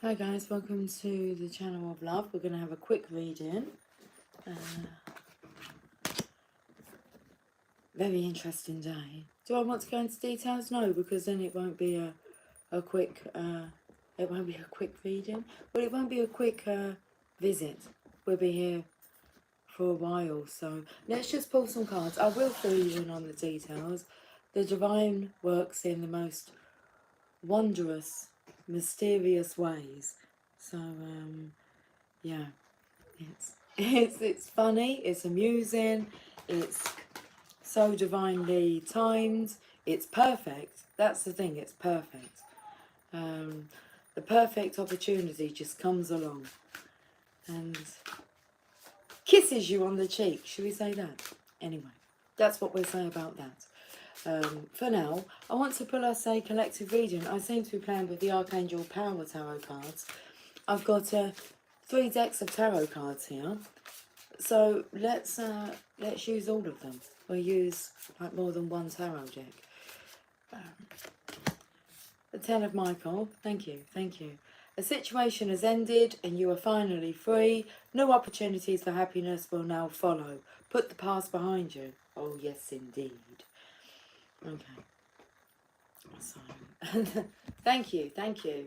Hi guys, welcome to the channel of love. We're going to have a quick reading. Very interesting day. Do I want to go into details? No, because then it won't be a quick it won't be a quick reading. Well, it won't be a quick visit. We'll be here for a while, so let's just pull some cards. I will fill you in on the details. The divine works in the most wondrous, mysterious ways. So yeah, it's funny, it's amusing, it's so divinely timed, it's perfect. That's the thing, it's perfect. The perfect opportunity just comes along and kisses you on the cheek. Should we say that? Anyway, that's what we'll say about that. For now, I want to pull us a collective reading. I seem to be playing with the Archangel Power Tarot cards. I've got 3 decks of tarot cards here. So let's use all of them. We'll use like more than one tarot deck. The 10 of Michael. Thank you, thank you. A situation has ended and you are finally free. New opportunities for happiness will now follow. Put the past behind you. Oh yes, indeed. Okay. So thank you, thank you.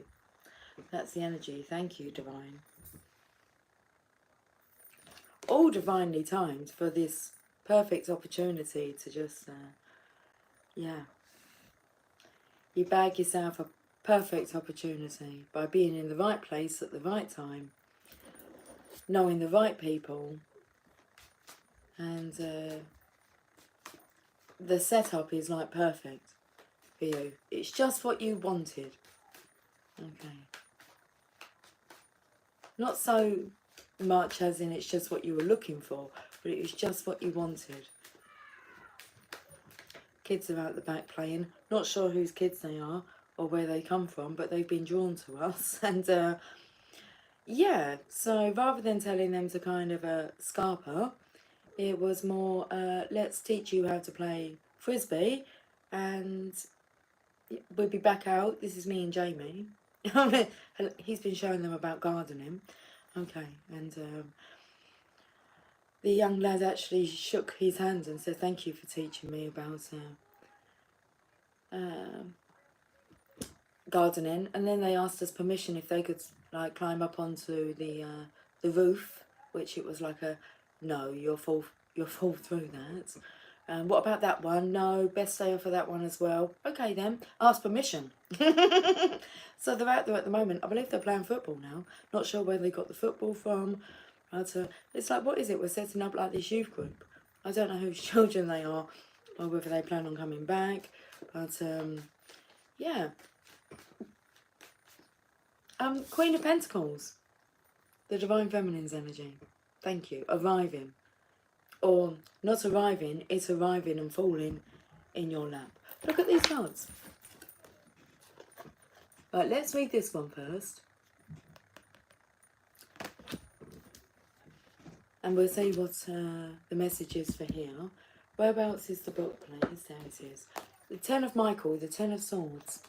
That's the energy. Thank you, Divine. All divinely timed for this perfect opportunity to just, yeah. You bag yourself a perfect opportunity by being in the right place at the right time, knowing the right people, and the setup is like perfect for you. It's just what you wanted. Okay. Not so much as in it's just what you were looking for, but it was just what you wanted. Kids are out the back playing. Not sure whose kids they are or where they come from, but they've been drawn to us. And yeah, so rather than telling them to kind of scarper, it was more, let's teach you how to play frisbee, and we'll be back out. This is me and Jamie. He's been showing them about gardening. Okay, and the young lad actually shook his hand and said thank you for teaching me about gardening. And then they asked us permission if they could like climb up onto the roof, which it was like a no, you'll fall through that. What about that one? No, best stay off of that one as well. Okay then, ask permission. So they're out there at the moment. I believe they're playing football now. Not sure where they got the football from. But it's like, what is it? We're setting up like this youth group. I don't know whose children they are or whether they plan on coming back. But yeah. Queen of Pentacles. The Divine Feminine's energy. Thank you. Arriving. Or not arriving, it's arriving and falling in your lap. Look at these cards. Right, let's read this one first. And we'll see what the message is for here. Whereabouts is the book, please? There it is. The 10 of Michael, the 10 of Swords.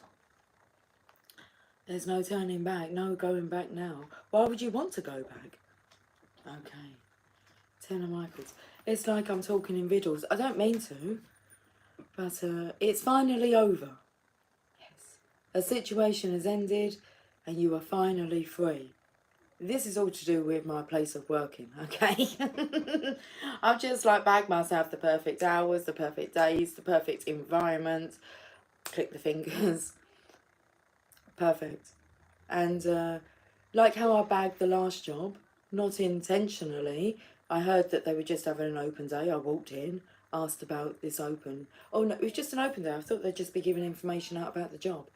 There's no turning back, no going back now. Why would you want to go back? Okay. 10 of Michaels. It's like I'm talking in riddles. I don't mean to, but it's finally over. Yes. A situation has ended and you are finally free. This is all to do with my place of working, okay? I've just like bagged myself the perfect hours, the perfect days, the perfect environment. Click the fingers. Perfect. And like how I bagged the last job, not intentionally. I heard that they were just having an open day. I walked in, asked about this open. Oh no, it was just an open day. I thought they'd just be giving information out about the job.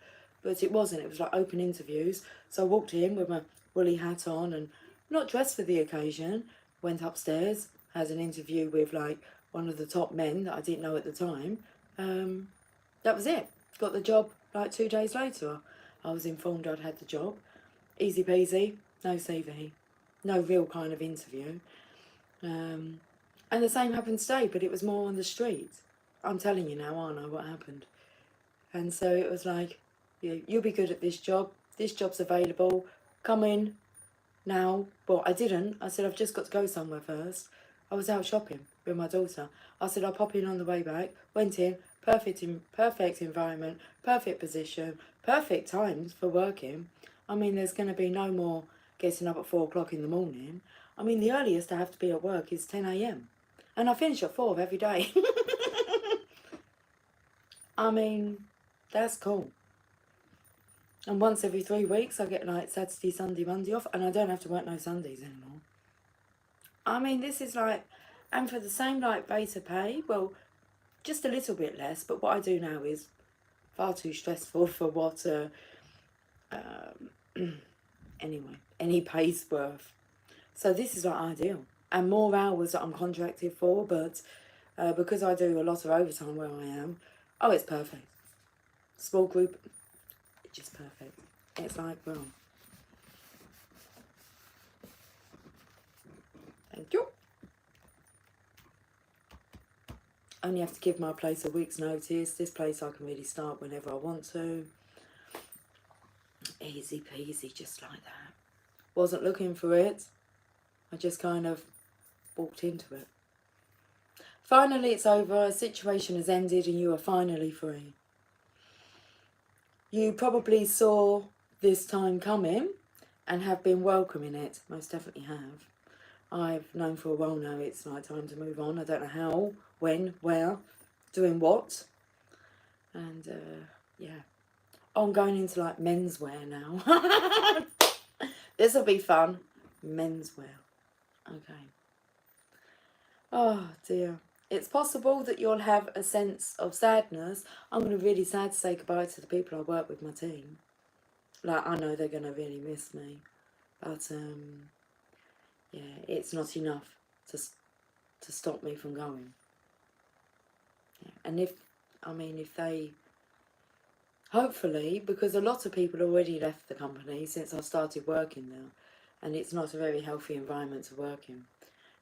But it wasn't. It was like open interviews. So I walked in with my woolly hat on and not dressed for the occasion. Went upstairs, had an interview with like one of the top men that I didn't know at the time. That was it. Got the job like 2 days later. I was informed I'd had the job. Easy peasy, no CV. No real kind of interview. And the same happened today, but it was more on the street. I'm telling you now, aren't I, what happened? And so it was like, you'll be good at this job. This job's available. come in now. Well, I didn't. I said, I've just got to go somewhere first. I was out shopping with my daughter. I said, I'll pop in on the way back. Went in, perfect environment, perfect position, perfect times for working. I mean, there's going to be no more getting up at 4 o'clock in the morning. I mean, the earliest I have to be at work is 10 a.m. And I finish at 4 every day. I mean, that's cool. And once every 3 weeks, I get like Saturday, Sunday, Monday off, and I don't have to work no Sundays anymore. I mean, this is like, and for the same like rate of pay, well, just a little bit less, but what I do now is far too stressful for what, anyway, any pay's worth. So this is like ideal. And more hours that I'm contracted for, but because I do a lot of overtime where I am, oh, it's perfect. Small group, it's just perfect. It's like, well, thank you. Only have to give my place a week's notice. This place I can really start whenever I want to. Easy peasy, just like that. Wasn't looking for it. I just kind of walked into it. Finally, it's over. A situation has ended and you are finally free. You probably saw this time coming and have been welcoming it. Most definitely have. I've known for a while now it's my time to move on. I don't know how, when, where, doing what. And yeah. Oh, I'm going into like menswear now. This will be fun. Menswear. Okay. Oh dear. It's possible that you'll have a sense of sadness. I'm going to be really sad to say goodbye to the people I work with, my team. Like, I know they're going to really miss me. But, yeah, it's not enough to stop me from going. Yeah. And if they... Hopefully, because a lot of people already left the company since I started working there. And it's not a very healthy environment to work in.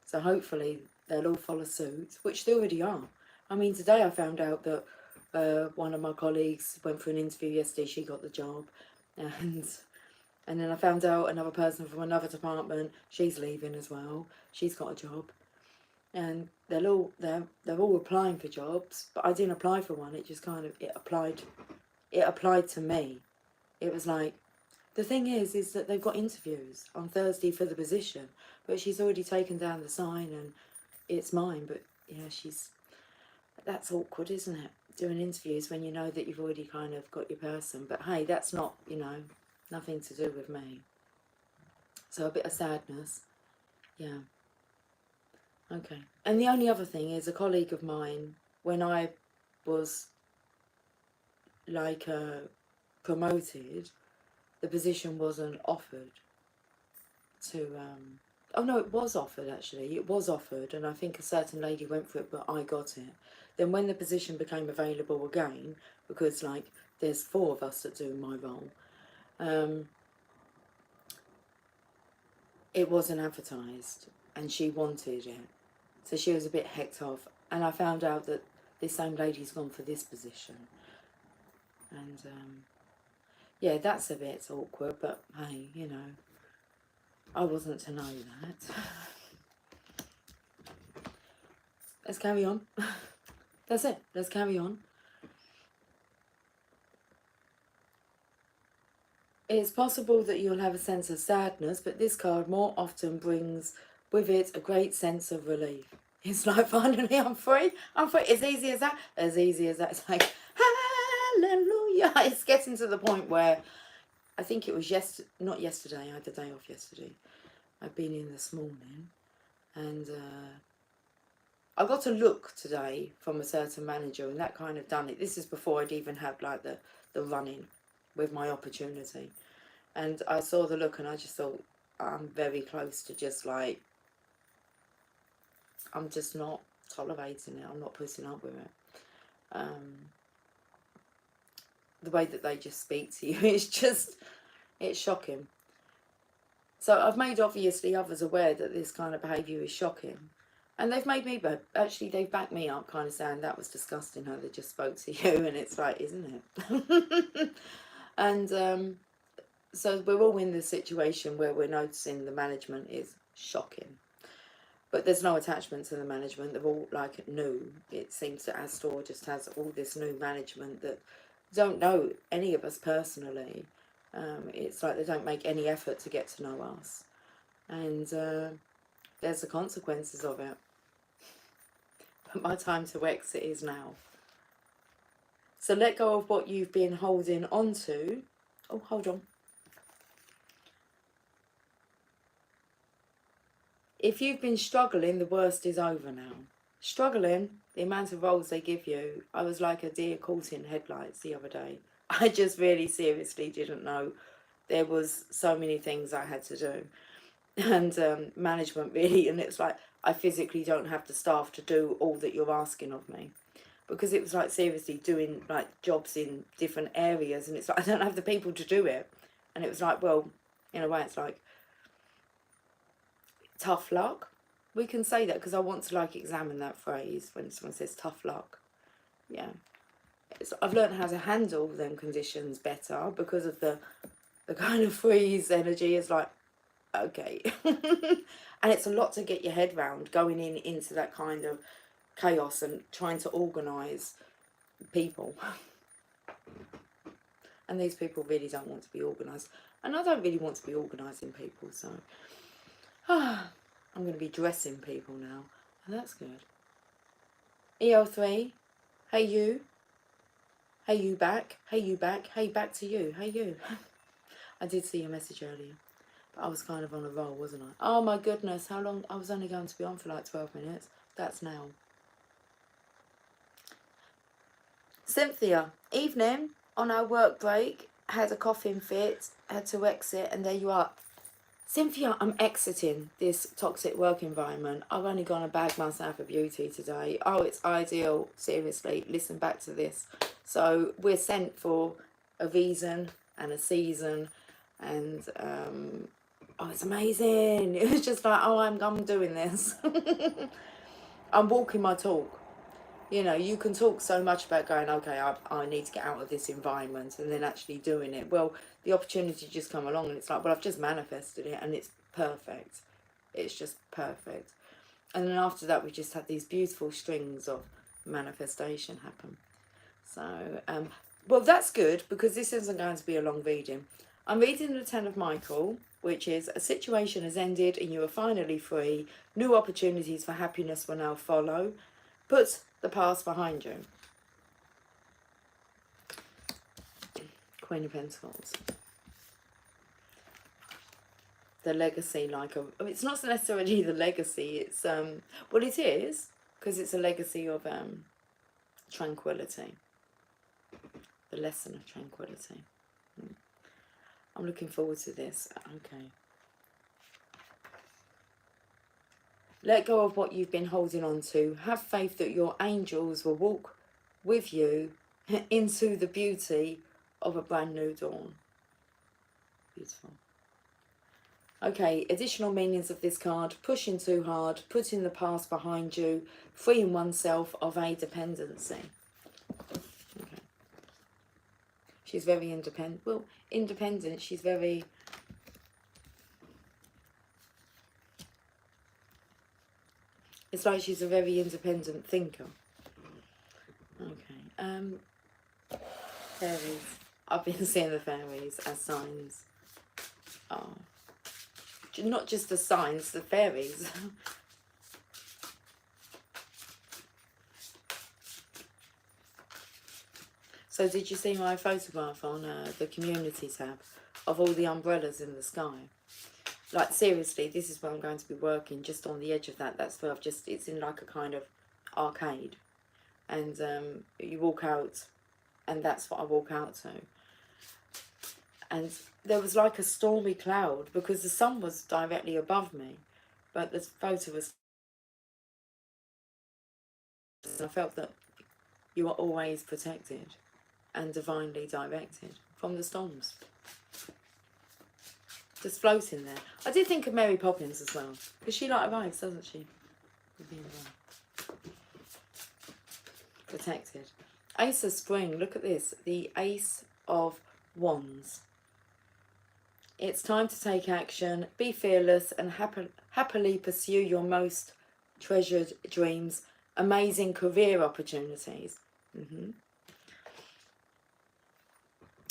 So hopefully they'll all follow suit, which they already are. I mean, today I found out that one of my colleagues went for an interview yesterday, she got the job. And then I found out another person from another department, she's leaving as well. She's got a job. And they're all applying for jobs, but I didn't apply for one. It just kind of, it applied to me. It was like, the thing is that they've got interviews on Thursday for the position, but she's already taken down the sign and it's mine. But yeah, that's awkward, isn't it? Doing interviews when you know that you've already kind of got your person. But hey, that's not, nothing to do with me. So a bit of sadness. Yeah. Okay. And the only other thing is a colleague of mine, when I was like promoted, the position wasn't offered to, oh no, it was offered actually, it was offered, and I think a certain lady went for it, but I got it. Then when the position became available again, because like there's 4 of us that do my role, it wasn't advertised, and she wanted it, so she was a bit hecked off, and I found out that this same lady's gone for this position, and yeah, that's a bit awkward, but hey, I wasn't to know that. Let's carry on. That's it. Let's carry on. It's possible that you'll have a sense of sadness, but this card more often brings with it a great sense of relief. It's like, finally, I'm free. I'm free. As easy as that. As easy as that. It's like, hallelujah. It's getting to the point where I think it was not yesterday. I had the day off yesterday. I've been in this morning, and I got a look today from a certain manager, and that kind of done it. This is before I'd even had like the run-in with my opportunity, and I saw the look and I just thought, I'm very close to just like, I'm just not tolerating it. I'm not putting up with it. The way that they just speak to you, it's shocking. So I've made obviously others aware that this kind of behaviour is shocking. And they've made me, but actually they've backed me up, kind of saying that was disgusting how they just spoke to you. And it's like, isn't it? And So we're all in the situation where we're noticing the management is shocking. But there's no attachment to the management. They're all like new. It seems that our store just has all this new management that don't know any of us personally. It's like they don't make any effort to get to know us. And there's the consequences of it. But my time to exit is now. So let go of what you've been holding on to. Oh, hold on. If you've been struggling, the worst is over now. Struggling, the amount of roles they give you, I was like a deer caught in headlights the other day. I just really seriously didn't know. There was so many things I had to do. And management really, and it's like I physically don't have the staff to do all that you're asking of me. Because it was like seriously doing like jobs in different areas, and it's like I don't have the people to do it. And it was like, well, in a way it's like tough luck. We can say that because I want to like examine that phrase when someone says tough luck. Yeah, I've learned how to handle them conditions better because of the kind of freeze energy. Is like, okay. And it's a lot to get your head round going into that kind of chaos and trying to organise people. And these people really don't want to be organised, and I don't really want to be organising people, so I'm going to be dressing people now, and that's good. EL3, hey you. Hey you back, hey you back, hey back to you, hey you. I did see your message earlier, but I was kind of on a roll, wasn't I? Oh my goodness, how long? I was only going to be on for like 12 minutes. That's now. Cynthia, evening, on our work break, had a coughing fit, had to exit, and there you are. Cynthia, I'm exiting this toxic work environment. I've only gone and bagged myself a beauty today. Oh, it's ideal. Seriously, listen back to this. So we're sent for a reason and a season, and oh, it's amazing. It was just like, oh, I'm doing this. I'm walking my talk. You know, you can talk so much about going, okay, I need to get out of this environment, and then actually doing it. Well, the opportunity just come along, and it's like, well, I've just manifested it, and it's perfect. It's just perfect. And then after that, we just had these beautiful strings of manifestation happen. So, well, that's good, because this isn't going to be a long reading. I'm reading the 10 of Michael, which is a situation has ended and you are finally free. New opportunities for happiness will now follow. Put the past behind you. Queen of Pentacles. The legacy, like a, it's not necessarily the legacy, it's well, it is, because it's a legacy of tranquility. The lesson of tranquility. I'm looking forward to this. Okay. Let go of what you've been holding on to. Have faith that your angels will walk with you into the beauty of a brand new dawn. Beautiful. Okay, additional meanings of this card. Pushing too hard, putting the past behind you, freeing oneself of a dependency. Okay. She's very independent. Well, independent, she's very... It's like she's a very independent thinker. Okay. Fairies. I've been seeing the fairies as signs. Oh. Not just the signs, the fairies. So did you see my photograph on the community tab of all the umbrellas in the sky? Like seriously, this is where I'm going to be working, just on the edge of that. That's where I've just, it's in like a kind of arcade. And you walk out, and that's what I walk out to. And there was like a stormy cloud because the sun was directly above me, but the photo was... I felt that you are always protected and divinely directed from the storms. Just floating there. I did think of Mary Poppins as well, because she like arrives, doesn't she? Protected. Ace of Spring, look at this. The Ace of Wands. It's time to take action, be fearless, and happily pursue your most treasured dreams, amazing career opportunities.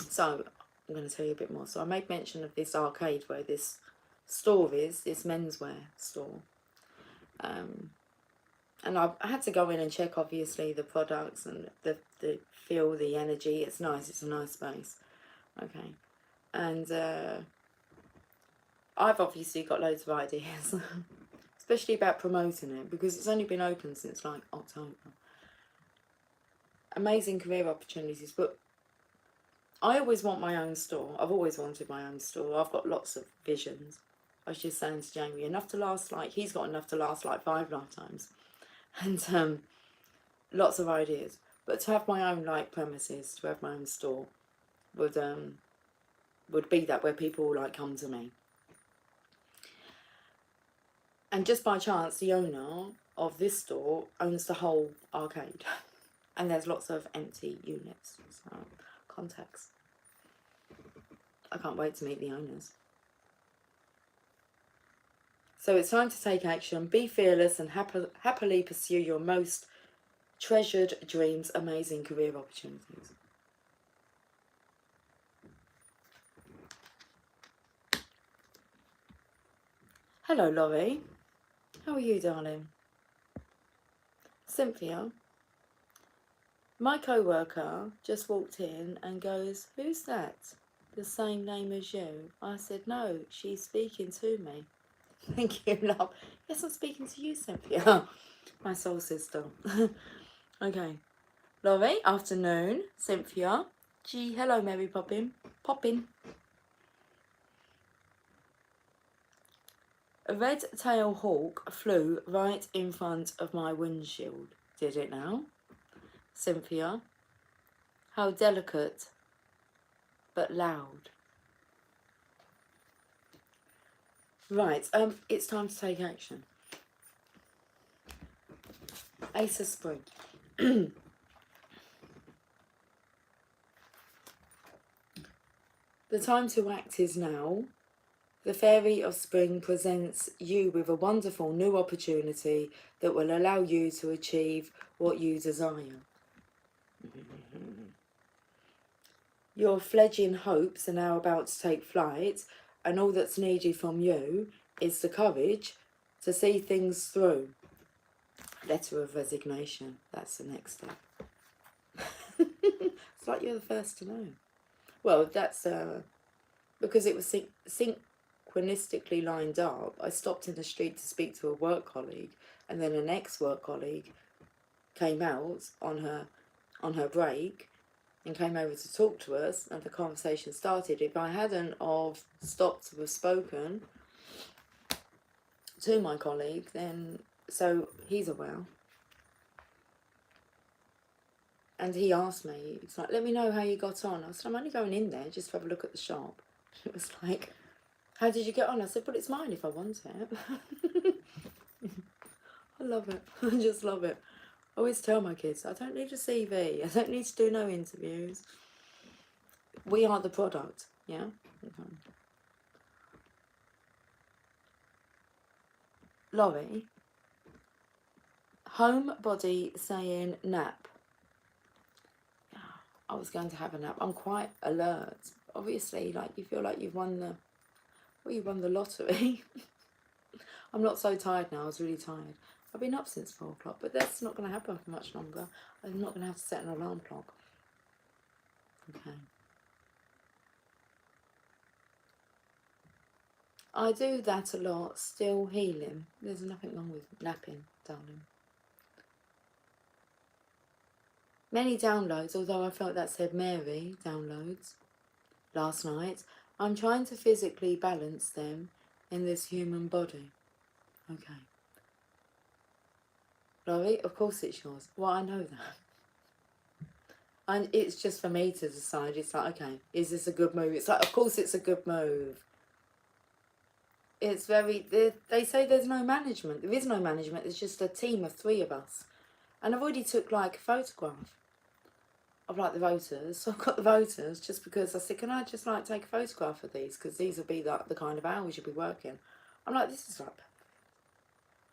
So, I'm going to tell you a bit more. So, I made mention of this arcade where this store is, this menswear store. And I had to go in and check, obviously, the products and the feel, the energy. It's nice. It's a nice space. Okay. And I've obviously got loads of ideas, especially about promoting it, because it's only been open since like October. Amazing career opportunities, but I always want my own store. I've always wanted my own store. I've got lots of visions. I was just saying to Jamie, enough to last like, he's got enough to last like 5 lifetimes. And lots of ideas. But to have my own like premises, to have my own store would be that where people like come to me. And just by chance, the owner of this store owns the whole arcade. And there's lots of empty units. So, contacts. I can't wait to meet the owners. So it's time to take action, be fearless, and happily pursue your most treasured dreams, amazing career opportunities. Hello, Laurie. How are you, darling? Cynthia. My co-worker just walked in and goes, "Who's that? The same name as you?" I said, "No, she's speaking to me." Thank you, love. Yes, I'm speaking to you, Cynthia. My soul sister. Okay. Laurie, afternoon. Cynthia. Gee, hello, Mary Poppin. Poppin. A red-tailed hawk flew right in front of my windshield. Did it now? Cynthia. How delicate, but loud. Right, it's time to take action. Ace of Spring. The time to act is now. The Fairy of Spring presents you with a wonderful new opportunity that will allow you to achieve what you desire. Your fledgling hopes are now about to take flight, and all that's needed from you is the courage to see things through. Letter of resignation. That's the next step. It's like you're the first to know. Well, that's because it was synchronistically lined up. I stopped in the street to speak to a work colleague, and then an ex-work colleague came out on her break and came over to talk to us, and the conversation started. If I hadn't of stopped to have spoken to my colleague, then, so he's aware. And he asked me, it's like, "Let me know how you got on." I said, "I'm only going in there just to have a look at the shop." It was like, "How did you get on?" I said, "But it's mine if I want it." I love it. I just love it. I always tell my kids, I don't need a CV. I don't need to do no interviews. We are the product, yeah? Okay. Laurie, home body saying nap. I was going to have a nap. I'm quite alert. Obviously, like, you feel like you've won the lottery. I'm not so tired now. I was really tired. I've been up since 4 o'clock, but that's not going to happen for much longer. I'm not going to have to set an alarm clock. Okay. I do that a lot, still healing. There's nothing wrong with napping, darling. Many downloads, although I felt that said Mary downloads last night. I'm trying to physically balance them in this human body. Okay. Laurie, of course it's yours. Well, I know that. And it's just for me to decide. It's like, okay, is this a good move? It's like, of course it's a good move. It's very, they say there's no management. There is no management. There's just a team of 3 of us. And I've already took like a photograph of like the voters. So I've got the voters just because I said, can I just like take a photograph of these? Because these will be like the kind of hours you'll be working. I'm like, this is like,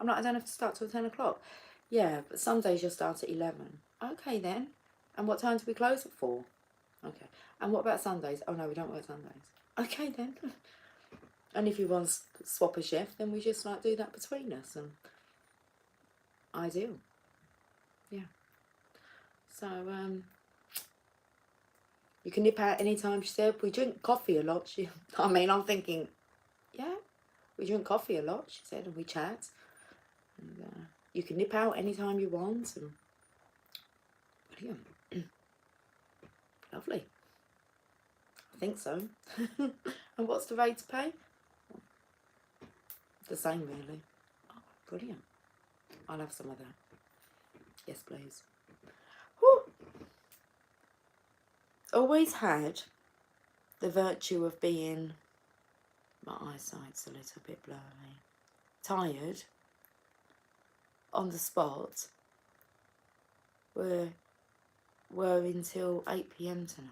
I'm like, I don't have to start till 10 o'clock. Yeah, but some days you'll start at 11. Okay then. And what time do we close at 4? Okay. And what about Sundays? Oh no, we don't work Sundays. Okay then. And if you want to swap a shift, then we just like do that between us. And ideal. Yeah. So, you can nip out anytime, she said. We drink coffee a lot. I mean, I'm thinking, yeah, we drink coffee a lot, she said, and we chat. And you can nip out anytime you want. And brilliant. Lovely. I think so. And what's the rate to pay? The same, really. Oh, brilliant. I'll have some of that. Yes, please. Whew. Always had the virtue of being, my eyesight's a little bit blurry, tired, on the spot, were until 8 p.m. tonight.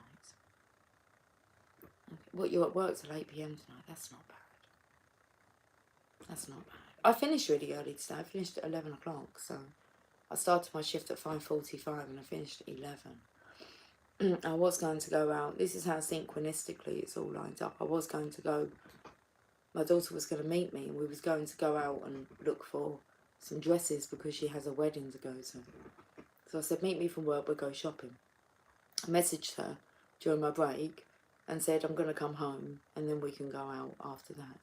Okay. Well, you're at work till 8 p.m. tonight. That's not bad. That's not bad. I finished really early today. I finished at 11 o'clock, so I started my shift at 5:45 and I finished at 11. I was going to go out. This is how synchronistically it's all lined up. I was going to go, my daughter was going to meet me and we was going to go out and look for some dresses because she has a wedding to go to. So I said, meet me from work, we'll go shopping. I messaged her during my break and said, I'm going to come home and then we can go out after that.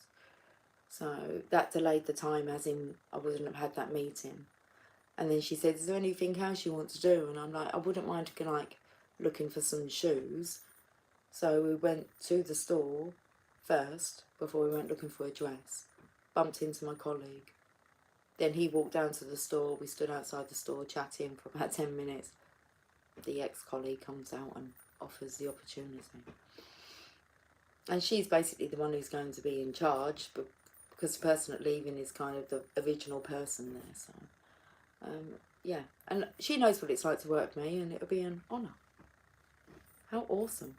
So that delayed the time, as in I wouldn't have had that meeting. And then she said, is there anything else you want to do? And I'm like, I wouldn't mind like looking for some shoes. So we went to the store first before we went looking for a dress. Bumped into my colleague. Then he walked down to the store. We stood outside the store chatting for about 10 minutes. The ex-colleague comes out and offers the opportunity. And she's basically the one who's going to be in charge, but because the person at leaving is kind of the original person there. So, yeah. And she knows what it's like to work with me, and it'll be an honour. How awesome.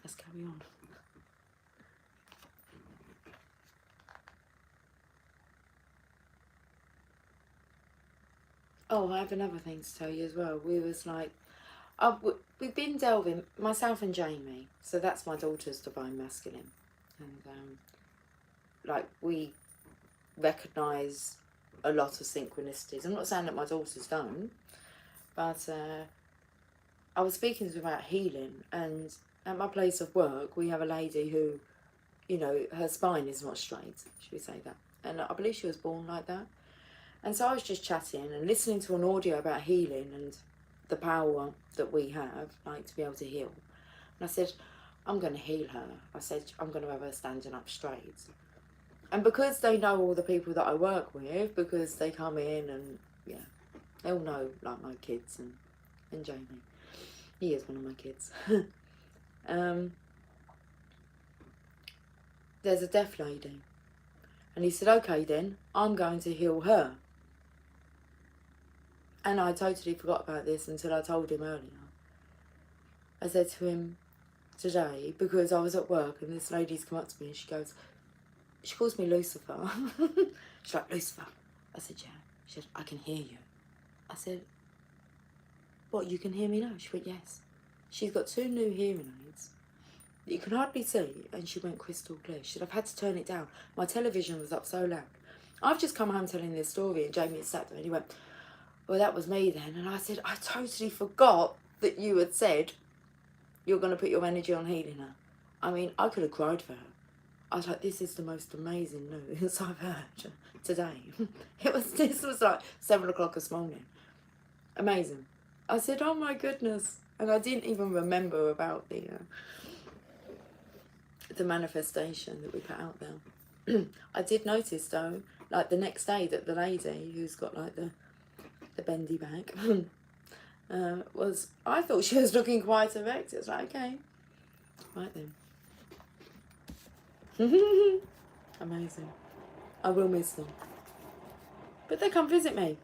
Let's carry on. Oh, I have another thing to tell you as well. We was like, we've been delving, myself and Jamie, so that's my daughter's divine masculine, and like we recognise a lot of synchronicities. I'm not saying that my daughters don't, but I was speaking to them about healing, and at my place of work we have a lady who, you know, her spine is not straight, should we say that, and I believe she was born like that. And so I was just chatting and listening to an audio about healing and the power that we have, like to be able to heal. And I said, I'm going to heal her. I said, I'm going to have her standing up straight. And because they know all the people that I work with, because they come in and, yeah, they all know, like, my kids and Jamie. He is one of my kids. There's a deaf lady. And he said, okay then, I'm going to heal her. And I totally forgot about this until I told him earlier. I said to him today, because I was at work and this lady's come up to me and she goes, she calls me Lucifer. She's like, Lucifer. I said, yeah. She said, I can hear you. I said, what, you can hear me now? She went, yes. She's got 2 new hearing aids that you can hardly see, and she went crystal clear. She said, I've had to turn it down. My television was up so loud. I've just come home telling this story and Jamie had sat there and he went, well, that was me then. And I said, I totally forgot that you had said you're going to put your energy on healing her. I mean, I could have cried for her. I was like, this is the most amazing news I've heard today. This was like 7 o'clock this morning. Amazing. I said, oh my goodness. And I didn't even remember about the manifestation that we put out there. I did notice though, like the next day, that the lady who's got like the bendy back I thought she was looking quite erect. It's like, okay, right then. Amazing. I will miss them. But they come visit me.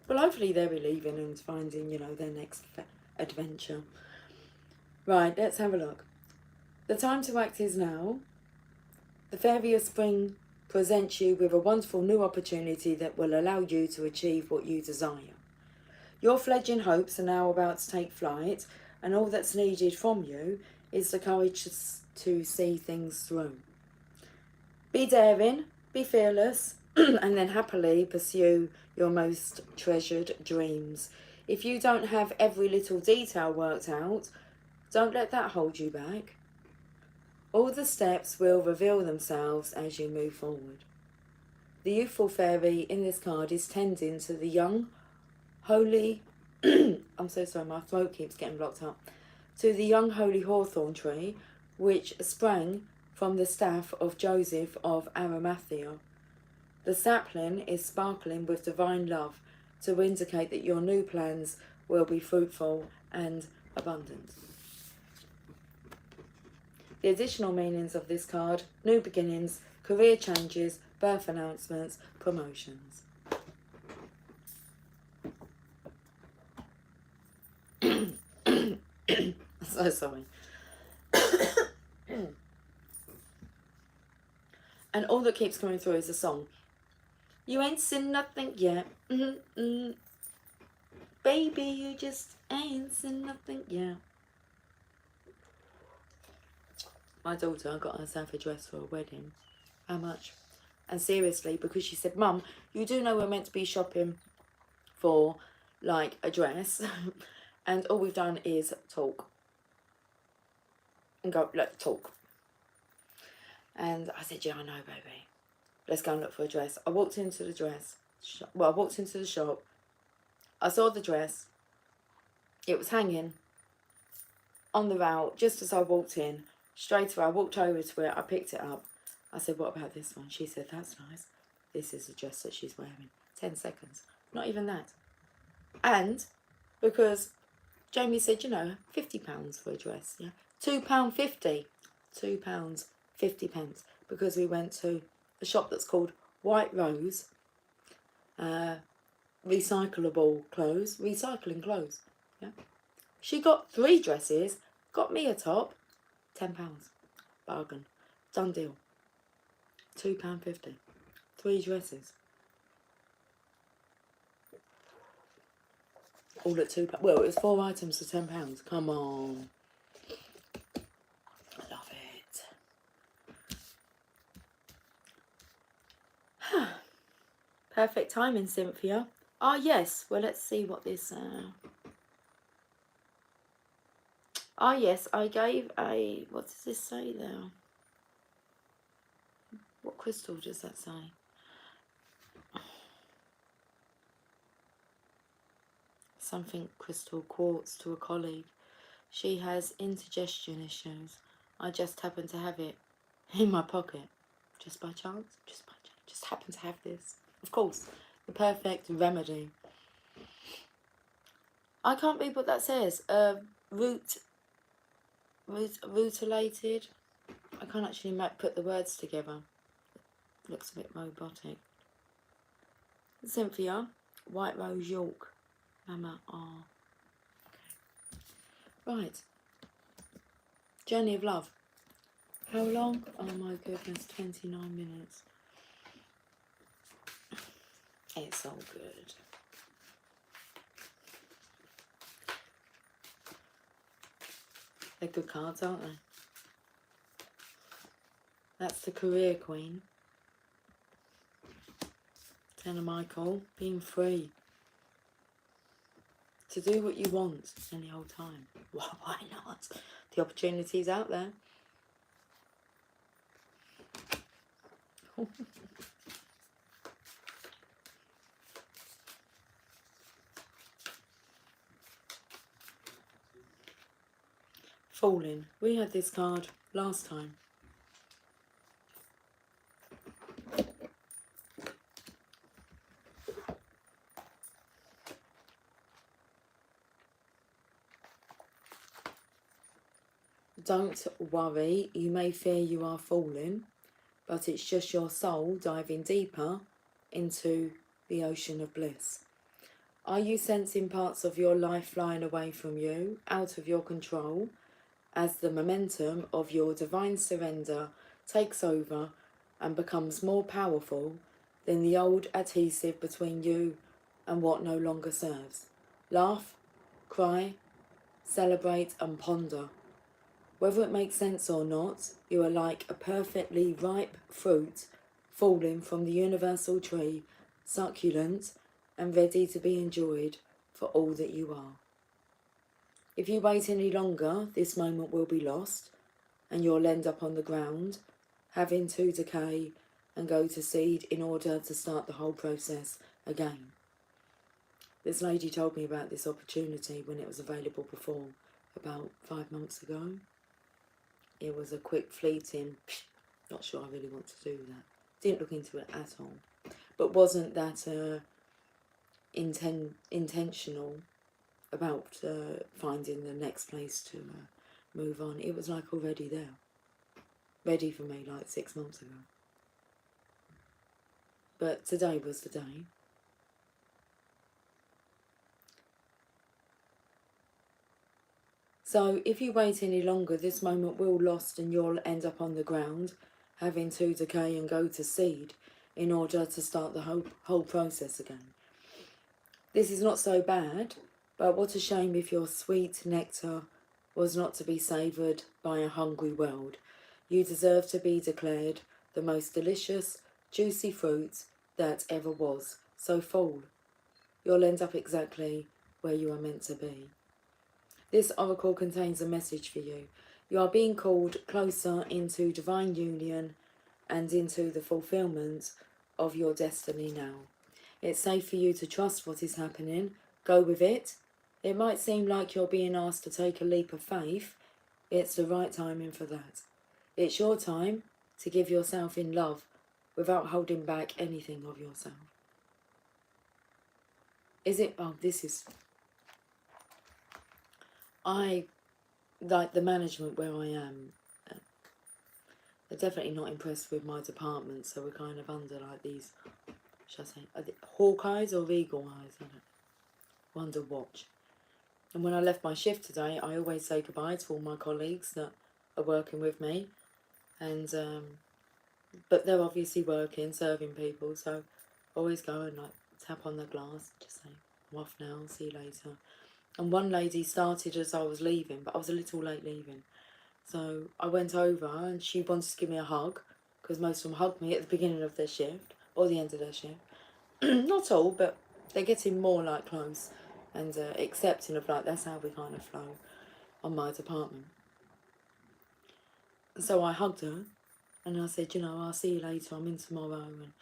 Well, hopefully they'll be leaving and finding, you know, their next adventure. Right, let's have a look. The time to act is now. The Fairy of Spring presents you with a wonderful new opportunity that will allow you to achieve what you desire. Your fledgling hopes are now about to take flight, and all that's needed from you is the courage to see things through. Be daring, be fearless, and then happily pursue your most treasured dreams. If you don't have every little detail worked out, don't let that hold you back. All the steps will reveal themselves as you move forward. The youthful fairy in this card is tending to the young, holy... I'm so sorry, my throat keeps getting blocked up. To the young holy hawthorn tree, which sprang from the staff of Joseph of Arimathea. The sapling is sparkling with divine love to indicate that your new plans will be fruitful and abundant. The additional meanings of this card: new beginnings, career changes, birth announcements, promotions. So sorry. And all that keeps coming through is a song. You ain't seen nothing yet. Baby, you just ain't seen nothing yet. My daughter got herself a dress for a wedding. How much? And seriously, because she said, Mum, you do know we're meant to be shopping for, like, a dress. And all we've done is talk. And go, look, talk. And I said, yeah, I know, baby. Let's go and look for a dress. I walked into the dress. I walked into the shop. I saw the dress. It was hanging on the rail just as I walked in. Straight away, I walked over to it. I picked it up. I said, what about this one? She said, that's nice. This is the dress that she's wearing. 10 seconds. Not even that. And because Jamie said, you know, £50 for a dress. Yeah, £2.50. £2.50. Because we went to a shop that's called White Rose. Recycling clothes. Yeah. She got 3 dresses, got me a top, £10. Bargain. Done deal. £2.50. 3 dresses. All at £2. Well, it was 4 items for £10. Come on. I love it. Perfect timing, Cynthia. Ah, yes. Well, let's see what this... Ah, yes. I gave a... What does this say there? What crystal does that say? Something crystal quartz to a colleague. She has indigestion issues. I just happen to have it in my pocket. Just by chance. Just happen to have this. Of course. The perfect remedy. I can't read what that says. Rutilated. I can't actually put the words together. Looks a bit robotic. Cynthia. White Rose York. Mama R. Okay. Right. Journey of Love. How long? Oh my goodness, 29 minutes. It's all good. They're good cards, aren't they? That's the Career Queen. Ten of Michael, being free. To do what you want any old time. Well, why not? The opportunity's out there. Falling. We had this card last time. Don't worry, you may fear you are falling. but it's just your soul diving deeper into the ocean of bliss. Are you sensing parts of your life flying away from you, out of your control, as the momentum of your divine surrender takes over and becomes more powerful than the old adhesive between you and what no longer serves? Laugh, cry, celebrate and ponder. Whether it makes sense or not, you are like a perfectly ripe fruit falling from the universal tree, succulent and ready to be enjoyed for all that you are. If you wait any longer, this moment will be lost, and you'll end up on the ground, having to decay and go to seed in order to start the whole process again. This lady told me about this opportunity when it was available before, about 5 months ago. It was a quick fleeting, not sure I really want to do that. Didn't look into it at all. But wasn't that intentional about finding the next place to move on. It was like already there. Ready for me like 6 months ago. But today was the day. So if you wait any longer, this moment will lost and you'll end up on the ground, having to decay and go to seed in order to start the whole process again. This is not so bad, but what a shame if your sweet nectar was not to be savoured by a hungry world. You deserve to be declared the most delicious, juicy fruit that ever was. So fall. You'll end up exactly where you are meant to be. This oracle contains a message for you. You are being called closer into divine union and into the fulfillment of your destiny now. It's safe for you to trust what is happening. Go with it. It might seem like you're being asked to take a leap of faith. It's the right timing for that. It's your time to give yourself in love without holding back anything of yourself. Is it? Oh, this is... I like the management where I am. They're definitely not impressed with my department, so we're kind of under like these, should I say, are they hawk eyes or eagle eyes? I don't wonder watch. And when I left my shift today, I always say goodbye to all my colleagues that are working with me, and but they're obviously working, serving people, so I always go and like tap on the glass, just say, I'm off now, see you later. And one lady started as I was leaving, but I was a little late leaving. So I went over and she wanted to give me a hug, because most of them hugged me at the beginning of their shift, or the end of their shift. Not all, but they're getting more like close and accepting of like, that's how we kind of flow on my department. So I hugged her and I said, you know, I'll see you later, I'm in tomorrow and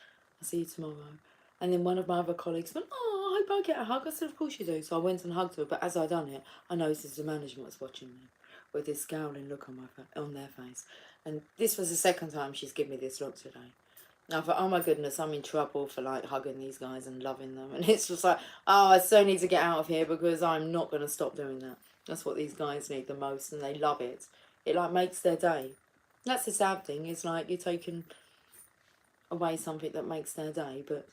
I'll see you tomorrow. And then one of my other colleagues went, oh, I hope I get a hug. I said, of course you do. So I went and hugged her, but as I done it, I noticed the management was watching me with this scowling look on their face. And this was the second time she's given me this look today. I thought, oh my goodness, I'm in trouble for like hugging these guys and loving them. And it's just like, oh, I so need to get out of here because I'm not going to stop doing that. That's what these guys need the most, and they love it. It like makes their day. That's the sad thing, is like you're taking away something that makes their day, but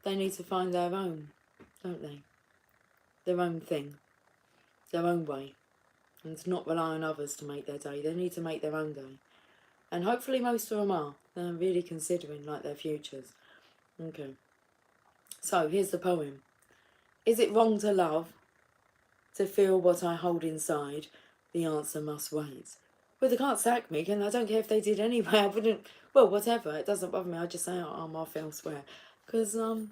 they need to find their own, don't they? Their own thing, their own way, and to not rely on others to make their day. They need to make their own day. And hopefully most of them are. They're really considering like their futures. Okay. So here's the poem. Is it wrong to love? To feel what I hold inside? The answer must wait. Well, they can't sack me, and I don't care if they did anyway. I wouldn't, well, whatever. It doesn't bother me. I just say, oh, I'm off elsewhere. Because I'm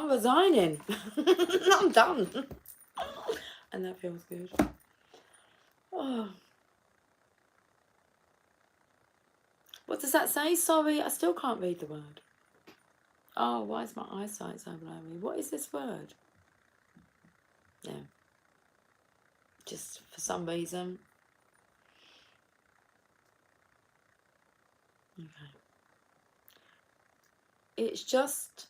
resigning. I'm done. And that feels good. Oh. What does that say? Sorry, I still can't read the word. Oh, why is my eyesight so blurry? What is this word? Yeah. Just for some reason. Okay. It's just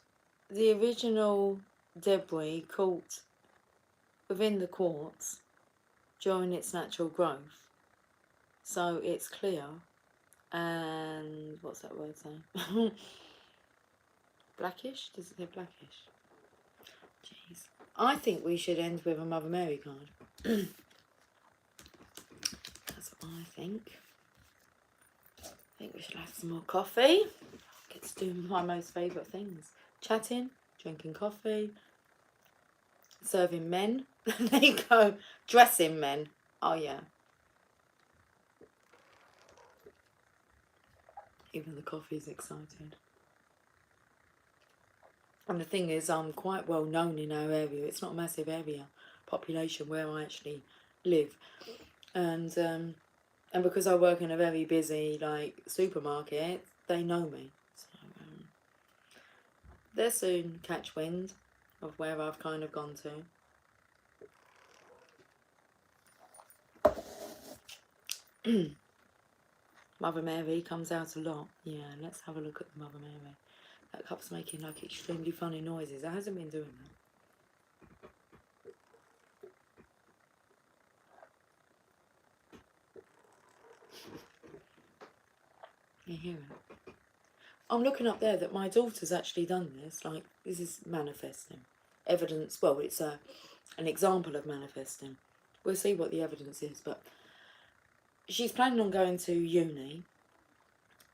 the original debris caught within the quartz during its natural growth. So it's clear And what's that word say? Blackish? Does it say blackish? Jeez. I think we should end with a Mother Mary card. That's what I think. I think we should have some more coffee. Get to do my most favourite things. Chatting, drinking coffee, serving men. There you go. Dressing men. Oh yeah. Even the coffee's excited. And the thing is, I'm quite well known in our area. It's not a massive area, population where I actually live. And because I work in a very busy supermarket, they know me. So they'll soon catch wind of where I've kind of gone to. Mother Mary comes out a lot. Yeah, let's have a look at the Mother Mary. That cup's making extremely funny noises. It hasn't been doing that. You hear it? I'm looking up there that my daughter's actually done this. This is manifesting. Evidence, well, it's an example of manifesting. We'll see what the evidence is, but she's planning on going to uni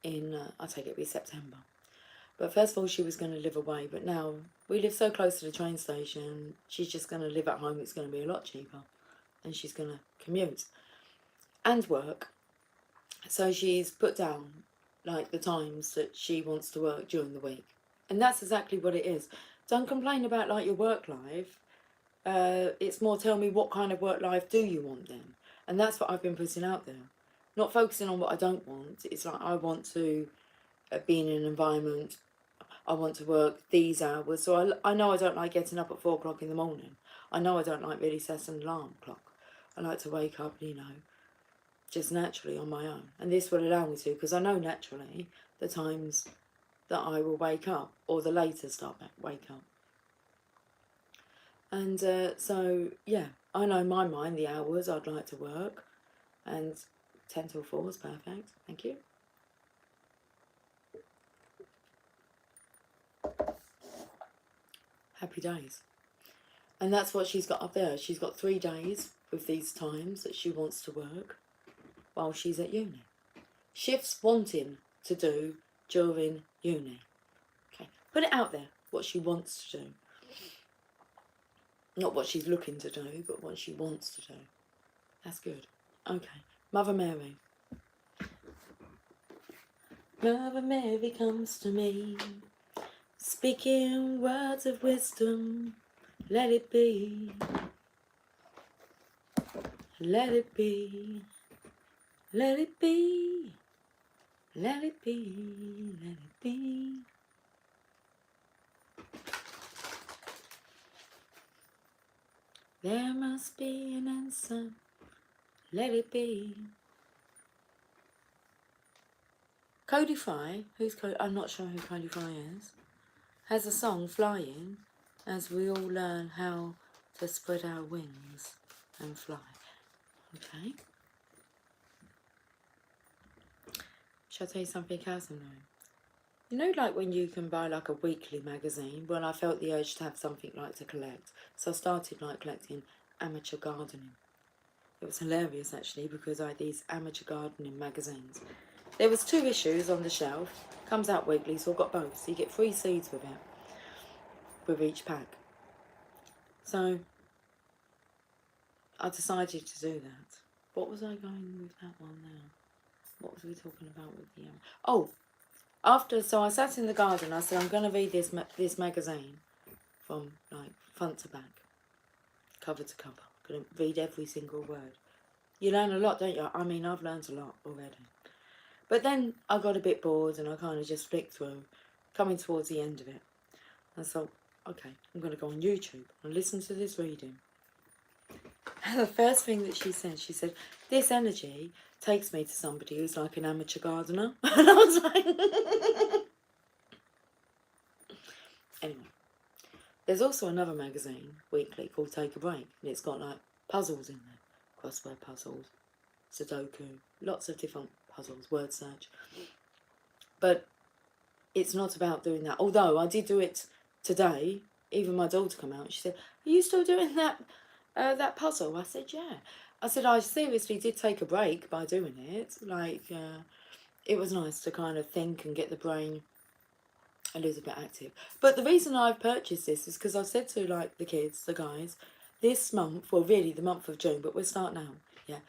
in, I take it, it'll be September. But first of all, she was going to live away, but now we live so close to the train station, she's just going to live at home. It's going to be a lot cheaper, and she's going to commute and work. So she's put down the times that she wants to work during the week, and that's exactly what it is. Don't complain about your work life. It's more, tell me, what kind of work life do you want then? And that's what I've been putting out there, not focusing on what I don't want. It's I want to be in an environment, I want to work these hours. So I know I don't like getting up at 4 o'clock in the morning. I know I don't like really setting an alarm clock. I like to wake up, just naturally on my own. And this will allow me to, because I know naturally the times that I will wake up, or the latest I wake up. And so, yeah, I know in my mind the hours I'd like to work, and 10 till 4 is perfect. Thank you. Happy days. And that's what she's got up there. She's got 3 days with these times that she wants to work while she's at uni. Shifts wanting to do during uni. Okay, put it out there, what she wants to do. Not what she's looking to do, but what she wants to do. That's good. Okay, Mother Mary. Mother Mary comes to me, speaking words of wisdom. Let it be. Let it be. Let it be. Let it be. Let it be. There must be an answer. Let it be. Cody Fry, I'm not sure who Cody Fry is, has a song, Flying, as we all learn how to spread our wings and fly. Okay? Shall I tell you something else I know? You know, when you can buy a weekly magazine? Well, I felt the urge to have something to collect. So I started collecting amateur gardening. It was hilarious actually, because I had these amateur gardening magazines. There was 2 issues on the shelf. Comes out weekly, so I've got both. So you get 3 seeds with it, with each pack. So I decided to do that. What was I going with that one now? What was we talking about with the... so I sat in the garden. I said, I'm going to read this magazine from front to back, cover to cover. I'm going to read every single word. You learn a lot, don't you? I mean, I've learned a lot already. But then I got a bit bored and I kind of just flicked through, coming towards the end of it. And so, okay, I'm going to go on YouTube and listen to this reading. And the first thing that she said, this energy takes me to somebody who's like an amateur gardener. And I was like... Anyway, there's also another magazine, weekly, called Take a Break. And it's got puzzles in there. Crossword puzzles, Sudoku, lots of different puzzles, word search. But it's not about doing that. Although I did do it today. Even my daughter come out and she said, "Are you still doing that puzzle?" I said, "Yeah." I said, "I seriously did take a break by doing it. Like, it was nice to kind of think and get the brain a little bit active." But the reason I've purchased this is because I've said to, like, the kids, the guys, this month, well, really the month of June, but we'll start now, yeah.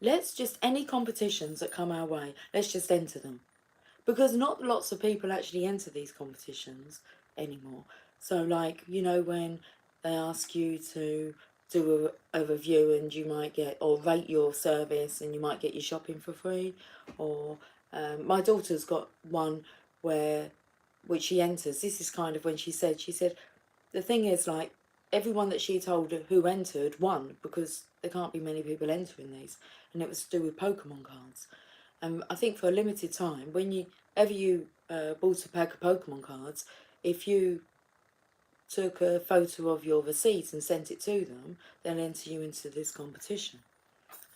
Let's just, any competitions that come our way, let's just enter them. Because not lots of people actually enter these competitions anymore. So, like, you know, when they ask you to do a review and you might get, or rate your service and you might get your shopping for free, or my daughter's got one which she enters. This is kind of when she said, the thing is, like, everyone that she told who entered won, because there can't be many people entering these, and it was to do with Pokemon cards. I think for a limited time, whenever you bought a pack of Pokemon cards, if you took a photo of your receipt and sent it to them, they'll enter you into this competition.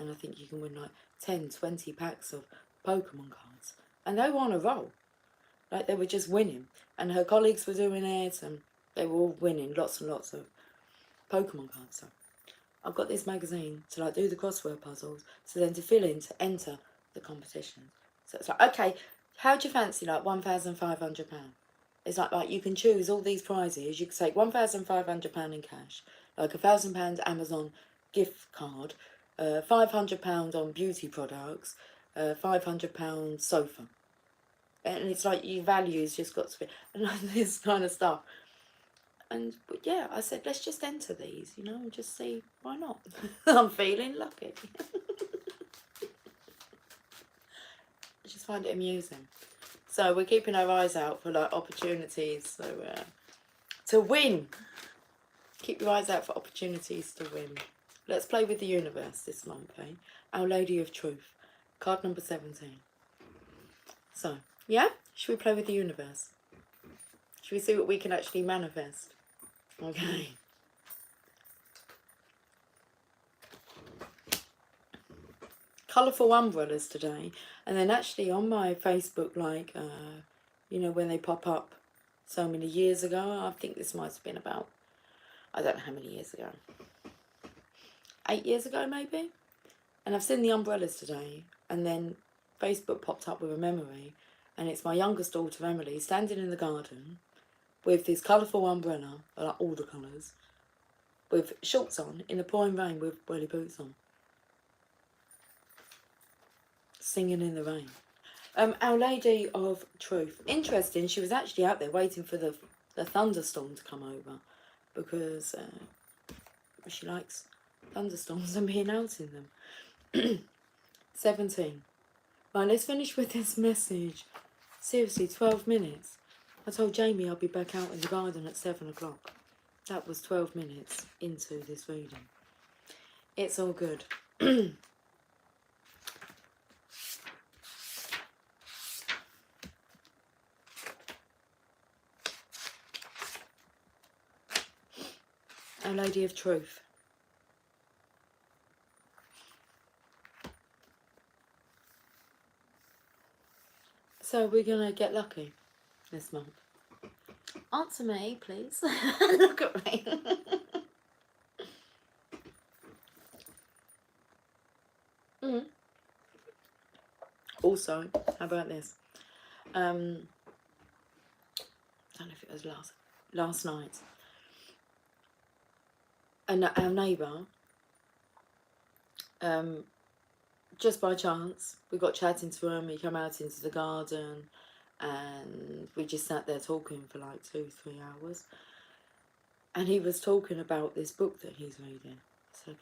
And I think you can win like 10, 20 packs of Pokemon cards. And they were on a roll. Like, they were just winning. And her colleagues were doing it, and they were all winning lots and lots of Pokemon cards. So I've got this magazine to, like, do the crossword puzzles, so then to fill in to enter the competition. So it's like, okay, how do you fancy, like, £1,500? It's like you can choose all these prizes. You can take £1,500 in cash, like £1,000 Amazon gift card, £500 on beauty products, £500 sofa, and it's like your value's just got to be, and like this kind of stuff. And but yeah, I said, let's just enter these, you know, and just see, why not? I'm feeling lucky. I just find it amusing. So we're keeping our eyes out for, like, opportunities. So to win. Keep your eyes out for opportunities to win. Let's play with the universe this month, eh? Our Lady of Truth. Card number 17. So, yeah? Should we play with the universe? Should we see what we can actually manifest? Okay. Colourful umbrellas today. And then actually on my Facebook, like, you know, when they pop up so many years ago, I think this might have been about, I don't know how many years ago, 8 years ago maybe. And I've seen the umbrellas today, and then Facebook popped up with a memory, and it's my youngest daughter Emily standing in the garden with this colourful umbrella, like all the colours, with shorts on in the pouring rain with welly boots on, singing in the rain. Our Lady of Truth. Interesting, she was actually out there waiting for the thunderstorm to come over, because she likes thunderstorms and being out in them. 17. Right, let's finish with this message. Seriously, 12 minutes. I told Jamie I'll be back out in the garden at 7 o'clock. That was 12 minutes into this reading. It's all good. Our Lady of Truth. So we're going to get lucky this month. Answer me, please. Look at me. Also, how about this? I don't know if it was last night. And our neighbour, just by chance, we got chatting to him. He came out into the garden, and we just sat there talking for like 2-3 hours. And he was talking about this book that he's reading. I said,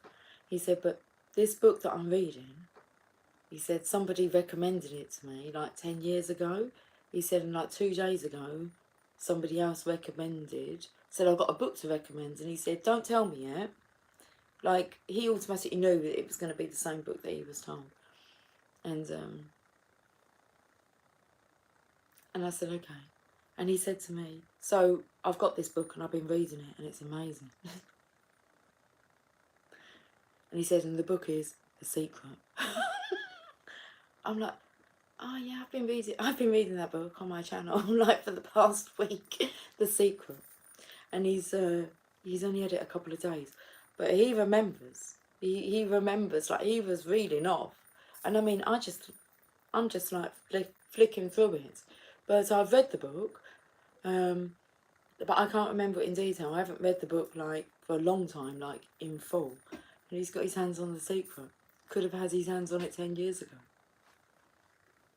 okay. He said, but this book that I'm reading, he said, somebody recommended it to me like 10 years ago. He said, and like 2 days ago, somebody else said, I've got a book to recommend. And he said, don't tell me yet. Like, he automatically knew that it was going to be the same book that he was told. And I said, okay. And he said to me, so I've got this book and I've been reading it and it's amazing. And he said, and the book is The Secret. I'm like, oh yeah, I've been reading that book on my channel like for the past week, The Secret. And he's only had it a couple of days, but he remembers. He remembers, like, he was reading off, and I mean, I'm just like flicking through it, but I've read the book, but I can't remember it in detail. I haven't read the book like for a long time, like in full. And he's got his hands on The Secret. Could have had his hands on it 10 years ago.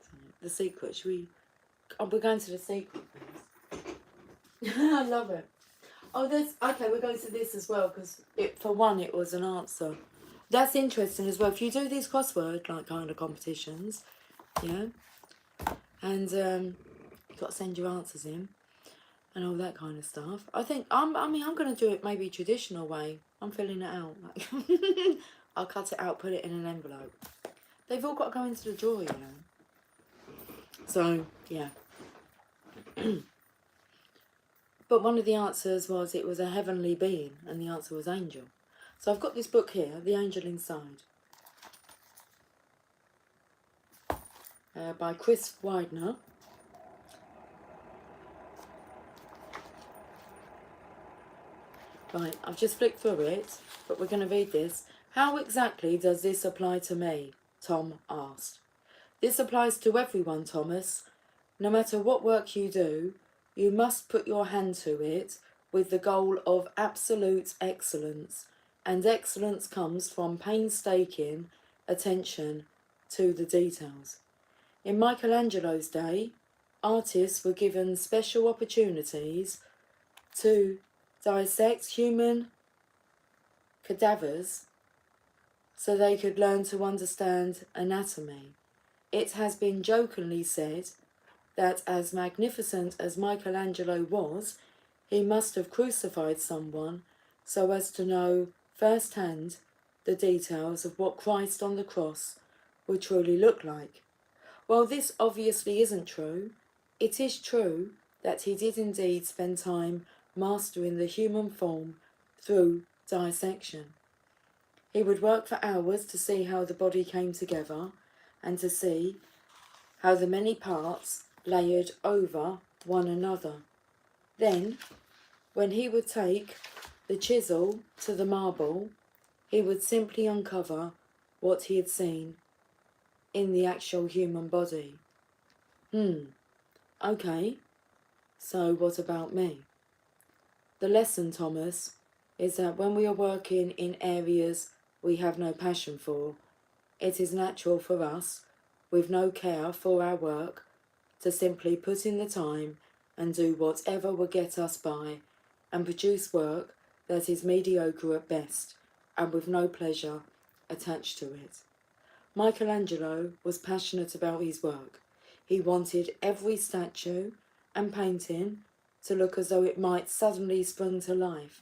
So, The Secret. Should we? Oh, we're going to The Secret. I love it. Oh, this. Okay, we're going to this as well because for one, it was an answer. That's interesting as well. If you do these crossword like kind of competitions, yeah, and you got to send your answers in and all that kind of stuff. I think I mean, I'm going to do it maybe traditional way. I'm filling it out. Like, I'll cut it out, put it in an envelope. They've all got to go into the drawer, you know. So yeah. But one of the answers was it was a heavenly being, and the answer was angel. So I've got this book here, The Angel Inside, by Chris Widener. Right, I've just flicked through it, but we're going to read this. How exactly does this apply to me? Tom asked. This applies to everyone, Thomas. No matter what work you do, you must put your hand to it with the goal of absolute excellence. And excellence comes from painstaking attention to the details. In Michelangelo's day, artists were given special opportunities to dissect human cadavers so they could learn to understand anatomy. It has been jokingly said that as magnificent as Michelangelo was, he must have crucified someone so as to know firsthand the details of what Christ on the cross would truly look like. While this obviously isn't true, it is true that he did indeed spend time mastering the human form through dissection. He would work for hours to see how the body came together and to see how the many parts layered over one another. Then, when he would take the chisel to the marble, he would simply uncover what he had seen in the actual human body. Okay, so what about me? The lesson, Thomas, is that when we are working in areas we have no passion for, it is natural for us, with no care for our work, to simply put in the time and do whatever will get us by and produce work that is mediocre at best and with no pleasure attached to it. Michelangelo was passionate about his work. He wanted every statue and painting to look as though it might suddenly spring to life,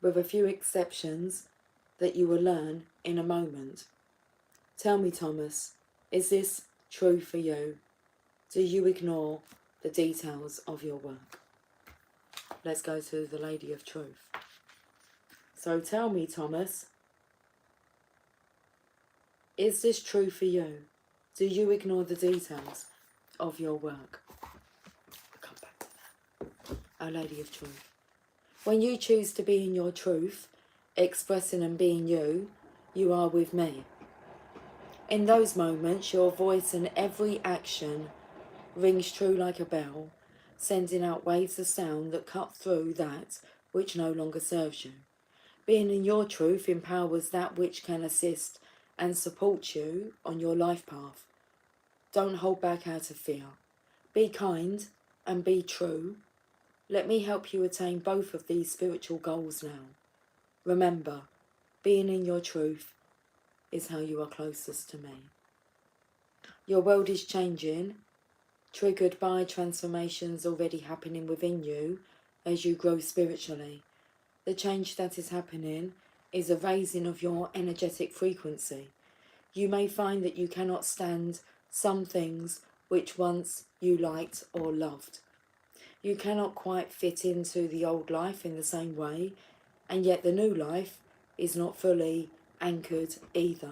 with a few exceptions that you will learn in a moment. Tell me, Thomas, is this true for you? Do you ignore the details of your work? Let's go to the Lady of Truth. So tell me, Thomas, is this true for you? Do you ignore the details of your work? I'll come back to that. Our Lady of Truth. When you choose to be in your truth, expressing and being you, you are with me. In those moments, your voice and every action rings true like a bell, sending out waves of sound that cut through that which no longer serves you. Being in your truth empowers that which can assist and support you on your life path. Don't hold back out of fear. Be kind and be true. Let me help you attain both of these spiritual goals now. Remember, being in your truth is how you are closest to me. Your world is changing, triggered by transformations already happening within you as you grow spiritually. The change that is happening is a raising of your energetic frequency. You may find that you cannot stand some things which once you liked or loved. You cannot quite fit into the old life in the same way, and yet the new life is not fully anchored either.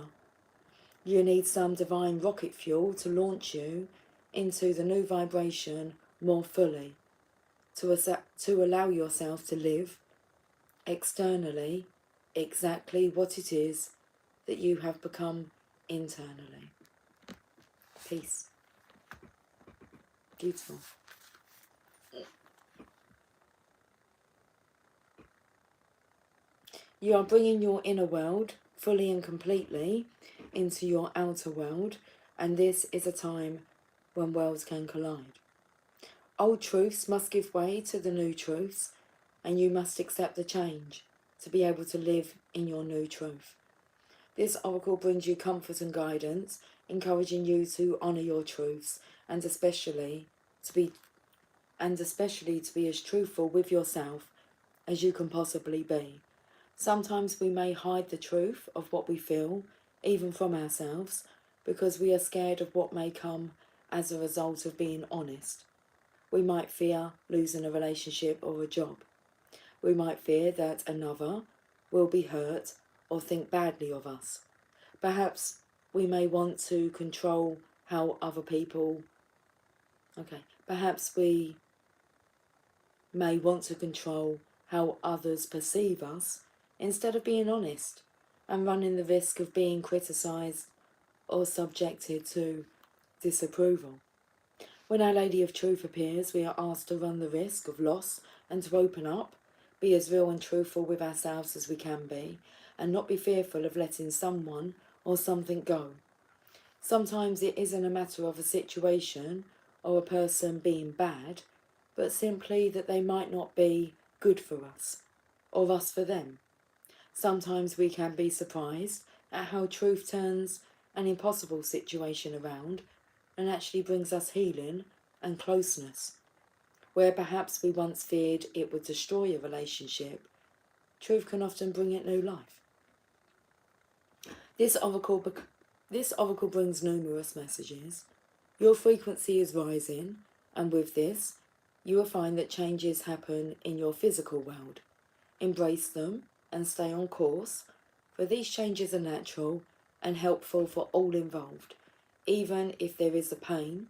You need some divine rocket fuel to launch you into the new vibration more fully, to allow yourself to live externally exactly what it is that you have become internally. Peace. Beautiful. You are bringing your inner world fully and completely into your outer world, and this is a time when worlds can collide. Old truths must give way to the new truths, and you must accept the change to be able to live in your new truth. This oracle brings you comfort and guidance, encouraging you to honour your truths, and especially to be as truthful with yourself as you can possibly be. Sometimes we may hide the truth of what we feel, even from ourselves, because we are scared of what may come as a result of being honest. We might fear losing a relationship or a job. We might fear that another will be hurt or think badly of us. Perhaps we may want to control how other people... Perhaps we may want to control how others perceive us instead of being honest and running the risk of being criticised or subjected to disapproval. When Our Lady of Truth appears, we are asked to run the risk of loss and to open up, be as real and truthful with ourselves as we can be, and not be fearful of letting someone or something go. Sometimes it isn't a matter of a situation or a person being bad, but simply that they might not be good for us, or us for them. Sometimes we can be surprised at how truth turns an impossible situation around and actually brings us healing and closeness. Where perhaps we once feared it would destroy a relationship, truth can often bring it new life. This oracle brings numerous messages. Your frequency is rising, and with this, you will find that changes happen in your physical world. Embrace them and stay on course, for these changes are natural and helpful for all involved, even if there is pain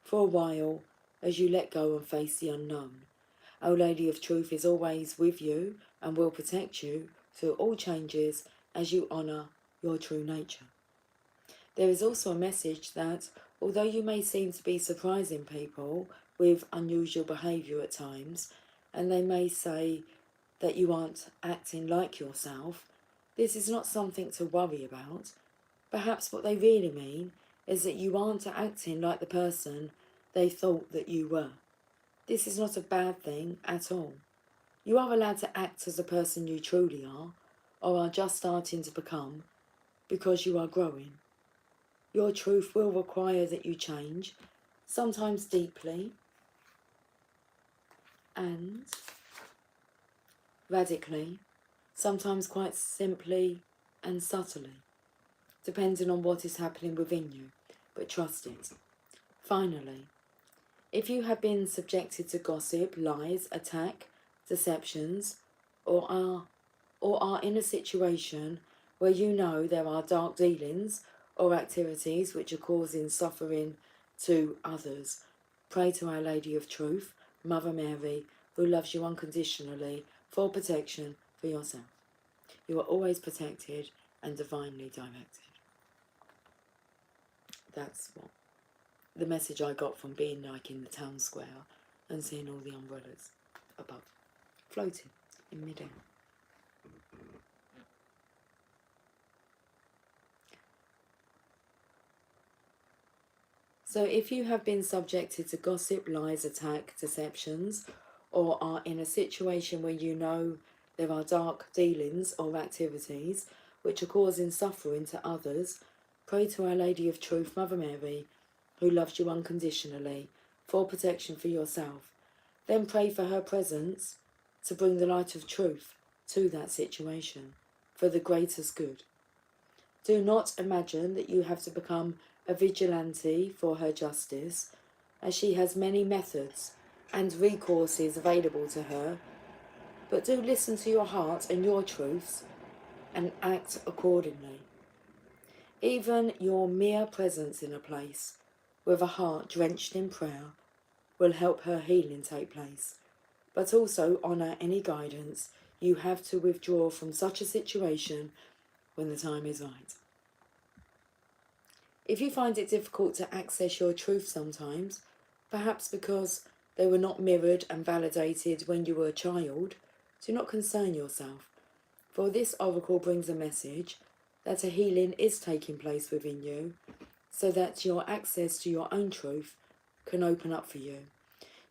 for a while as you let go and face the unknown. Our Lady of Truth is always with you and will protect you through all changes as you honour your true nature. There is also a message that, although you may seem to be surprising people with unusual behaviour at times, and they may say that you aren't acting like yourself, this is not something to worry about. Perhaps what they really mean is that you aren't acting like the person they thought that you were. This is not a bad thing at all. You are allowed to act as the person you truly are, or are just starting to become, because you are growing. Your truth will require that you change, sometimes deeply and radically, sometimes quite simply and subtly, depending on what is happening within you, but trust it. Finally, if you have been subjected to gossip, lies, attack, deceptions, or are in a situation where you know there are dark dealings or activities which are causing suffering to others, pray to Our Lady of Truth, Mother Mary, who loves you unconditionally, for protection for yourself. You are always protected and divinely directed. That's what the message I got from being like in the town square and seeing all the umbrellas above, floating in midair. So if you have been subjected to gossip, lies, attack, deceptions, or are in a situation where you know there are dark dealings or activities which are causing suffering to others, pray to Our Lady of Truth, Mother Mary, who loves you unconditionally, for protection for yourself. Then pray for her presence to bring the light of truth to that situation, for the greatest good. Do not imagine that you have to become a vigilante for her justice, as she has many methods and recourses available to her, but do listen to your heart and your truths, and act accordingly. Even your mere presence in a place with a heart drenched in prayer will help her healing take place, but also honour any guidance you have to withdraw from such a situation when the time is right. If you find it difficult to access your truth sometimes, perhaps because they were not mirrored and validated when you were a child, do not concern yourself, for this oracle brings a message that a healing is taking place within you, so that your access to your own truth can open up for you.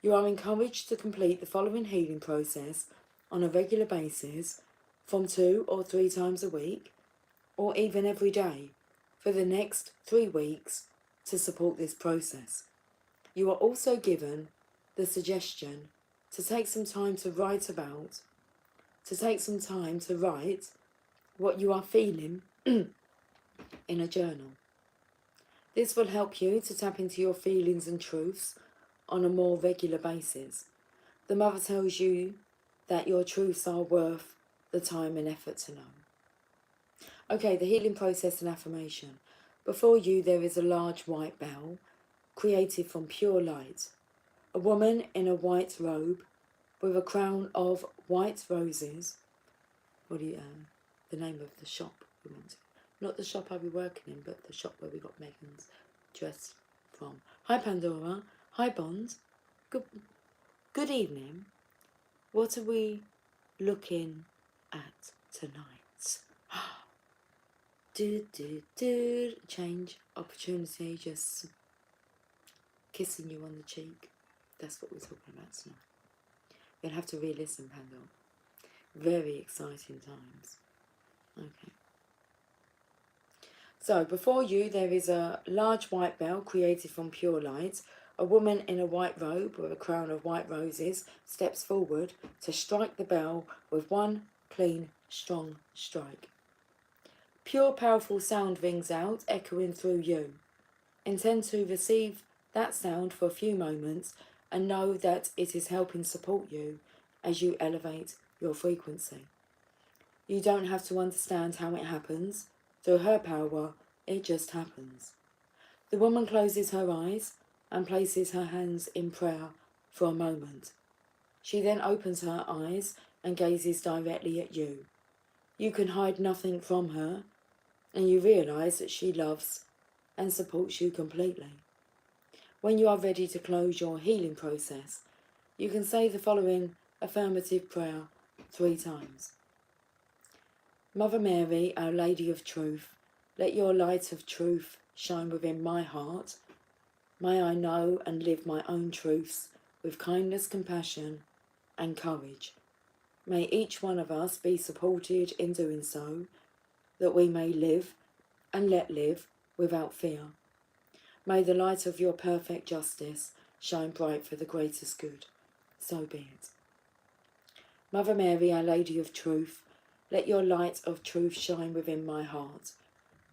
You are encouraged to complete the following healing process on a regular basis, from 2 or 3 times a week, or even every day, for the next 3 weeks to support this process. You are also given the suggestion to take some time to write what you are feeling in a journal. This will help you to tap into your feelings and truths on a more regular basis. The mother tells you that your truths are worth the time and effort to know. Okay, the healing process and affirmation. Before you there is a large white bell created from pure light. A woman in a white robe with a crown of white roses. The name of the shop we went to. Not the shop I'll be working in, but the shop where we got Megan's dress from. Hi Pandora. Hi Bond. Good evening. What are we looking at tonight? Change, opportunity, just kissing you on the cheek. That's what we're talking about tonight. You'll have to re-listen, Pandora. Very exciting times. Okay. So, before you there is a large white bell created from pure light. A woman in a white robe with a crown of white roses steps forward to strike the bell with one clean, strong strike. Pure, powerful sound rings out, echoing through you. Intend to receive that sound for a few moments and know that it is helping support you as you elevate your frequency. You don't have to understand how it happens. Through her power, it just happens. The woman closes her eyes and places her hands in prayer for a moment. She then opens her eyes and gazes directly at you. You can hide nothing from her, and you realise that she loves and supports you completely. When you are ready to close your healing process, you can say the following affirmative prayer 3 times. Mother Mary, Our Lady of Truth, let your light of truth shine within my heart. May I know and live my own truths with kindness, compassion and courage. May each one of us be supported in doing so, that we may live and let live without fear. May the light of your perfect justice shine bright for the greatest good. So be it. Mother Mary, Our Lady of Truth, let your light of truth shine within my heart.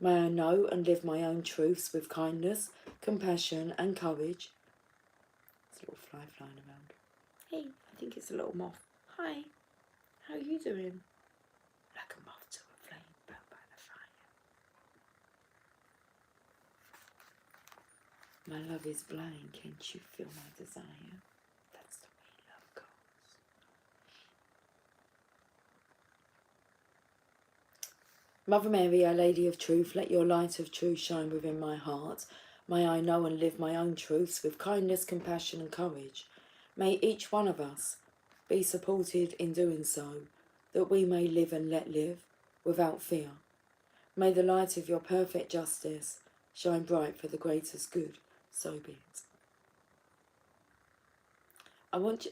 May I know and live my own truths with kindness, compassion and courage. There's a little fly flying around. Hey, I think it's a little moth. Hi, how are you doing? Like a moth to a flame burnt by the fire. My love is blind, can't you feel my desire? That's the way love goes. Mother Mary, Our Lady of Truth, let your light of truth shine within my heart. May I know and live my own truths with kindness, compassion and courage. May each one of us be supported in doing so, that we may live and let live without fear. May the light of your perfect justice shine bright for the greatest good. So be it. I want you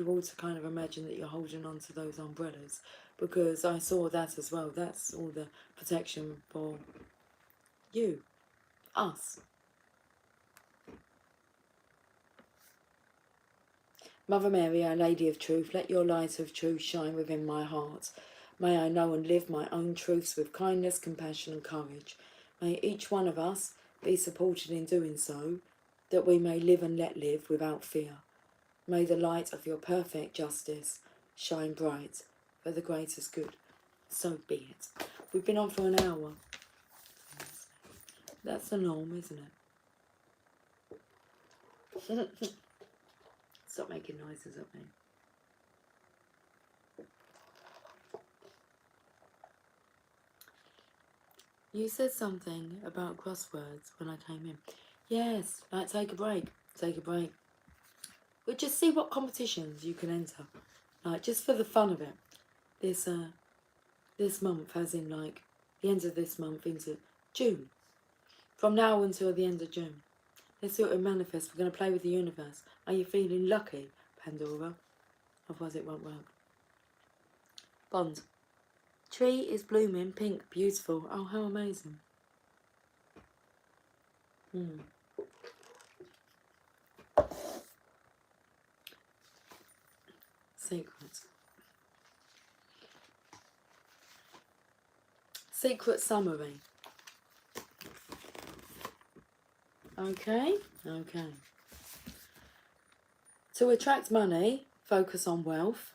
all to kind of imagine that you're holding on to those umbrellas, because I saw that as well. That's all the protection for you, us. Mother Mary, Our Lady of Truth, let your light of truth shine within my heart. May I know and live my own truths with kindness, compassion and courage. May each one of us be supported in doing so, that we may live and let live without fear. May the light of your perfect justice shine bright for the greatest good. So be it. We've been on for an hour. That's the norm, isn't it? Stop making noises at me. You said something about crosswords when I came in. Yes, like take a break. Take a break. We'll just see what competitions you can enter. Like, just for the fun of it. This month, as in like the end of this month into June. From now until the end of June. Let's see what it manifests. We're going to play with the universe. Are you feeling lucky, Pandora? Otherwise it won't work. Bond. Tree is blooming, pink, beautiful. Oh, how amazing. Secret. Secret summary. Okay. To attract money, focus on wealth.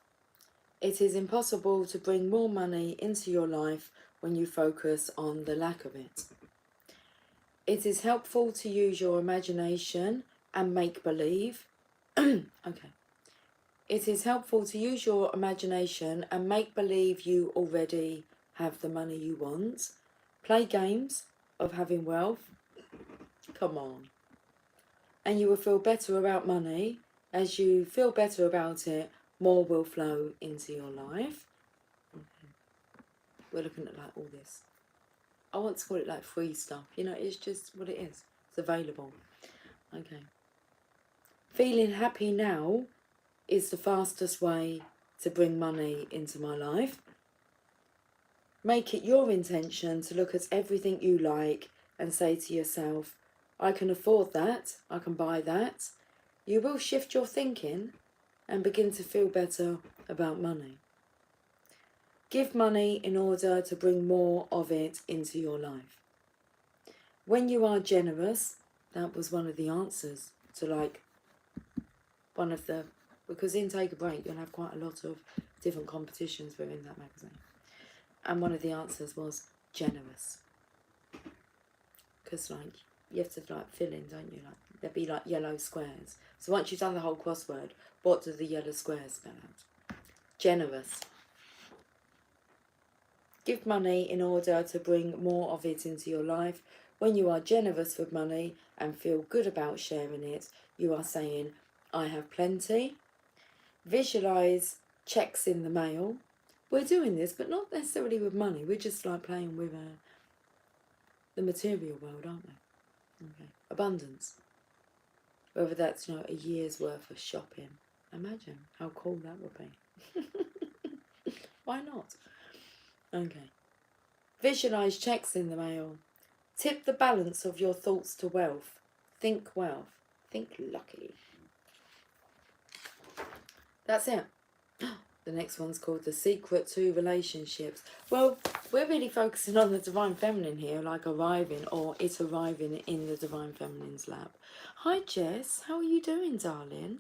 It is impossible to bring more money into your life when you focus on the lack of it. It is helpful to use your imagination and make believe. Okay. It is helpful to use your imagination and make believe you already have the money you want. Play games of having wealth. Come on. And you will feel better about money. As you feel better about it, more will flow into your life. Okay. We're looking at like all this. I want to call it like free stuff. You know, it's just what it is. It's available. Okay. Feeling happy now is the fastest way to bring money into my life. Make it your intention to look at everything you like and say to yourself, I can afford that, I can buy that. You will shift your thinking and begin to feel better about money. Give money in order to bring more of it into your life. When you are generous, that was one of the answers to like one of the, because in Take a Break you'll have quite a lot of different competitions within that magazine. And one of the answers was generous. Because like, you have to like fill in, don't you? Like there'll be like yellow squares. So once you've done the whole crossword, what do the yellow squares spell out? Generous. Give money in order to bring more of it into your life. When you are generous with money and feel good about sharing it, you are saying, I have plenty. Visualise checks in the mail. We're doing this, but not necessarily with money. We're just like playing with the material world, aren't we? Okay. Abundance. Whether that's, you know, a year's worth of shopping. Imagine how cool that would be. Why not? Okay. Visualise checks in the mail. Tip the balance of your thoughts to wealth. Think wealth. Think lucky. That's it. The next one's called The Secret to Relationships. Well, we're really focusing on the Divine Feminine here, like arriving or it arriving in the Divine Feminine's lap. Hi Jess, how are you doing, darling?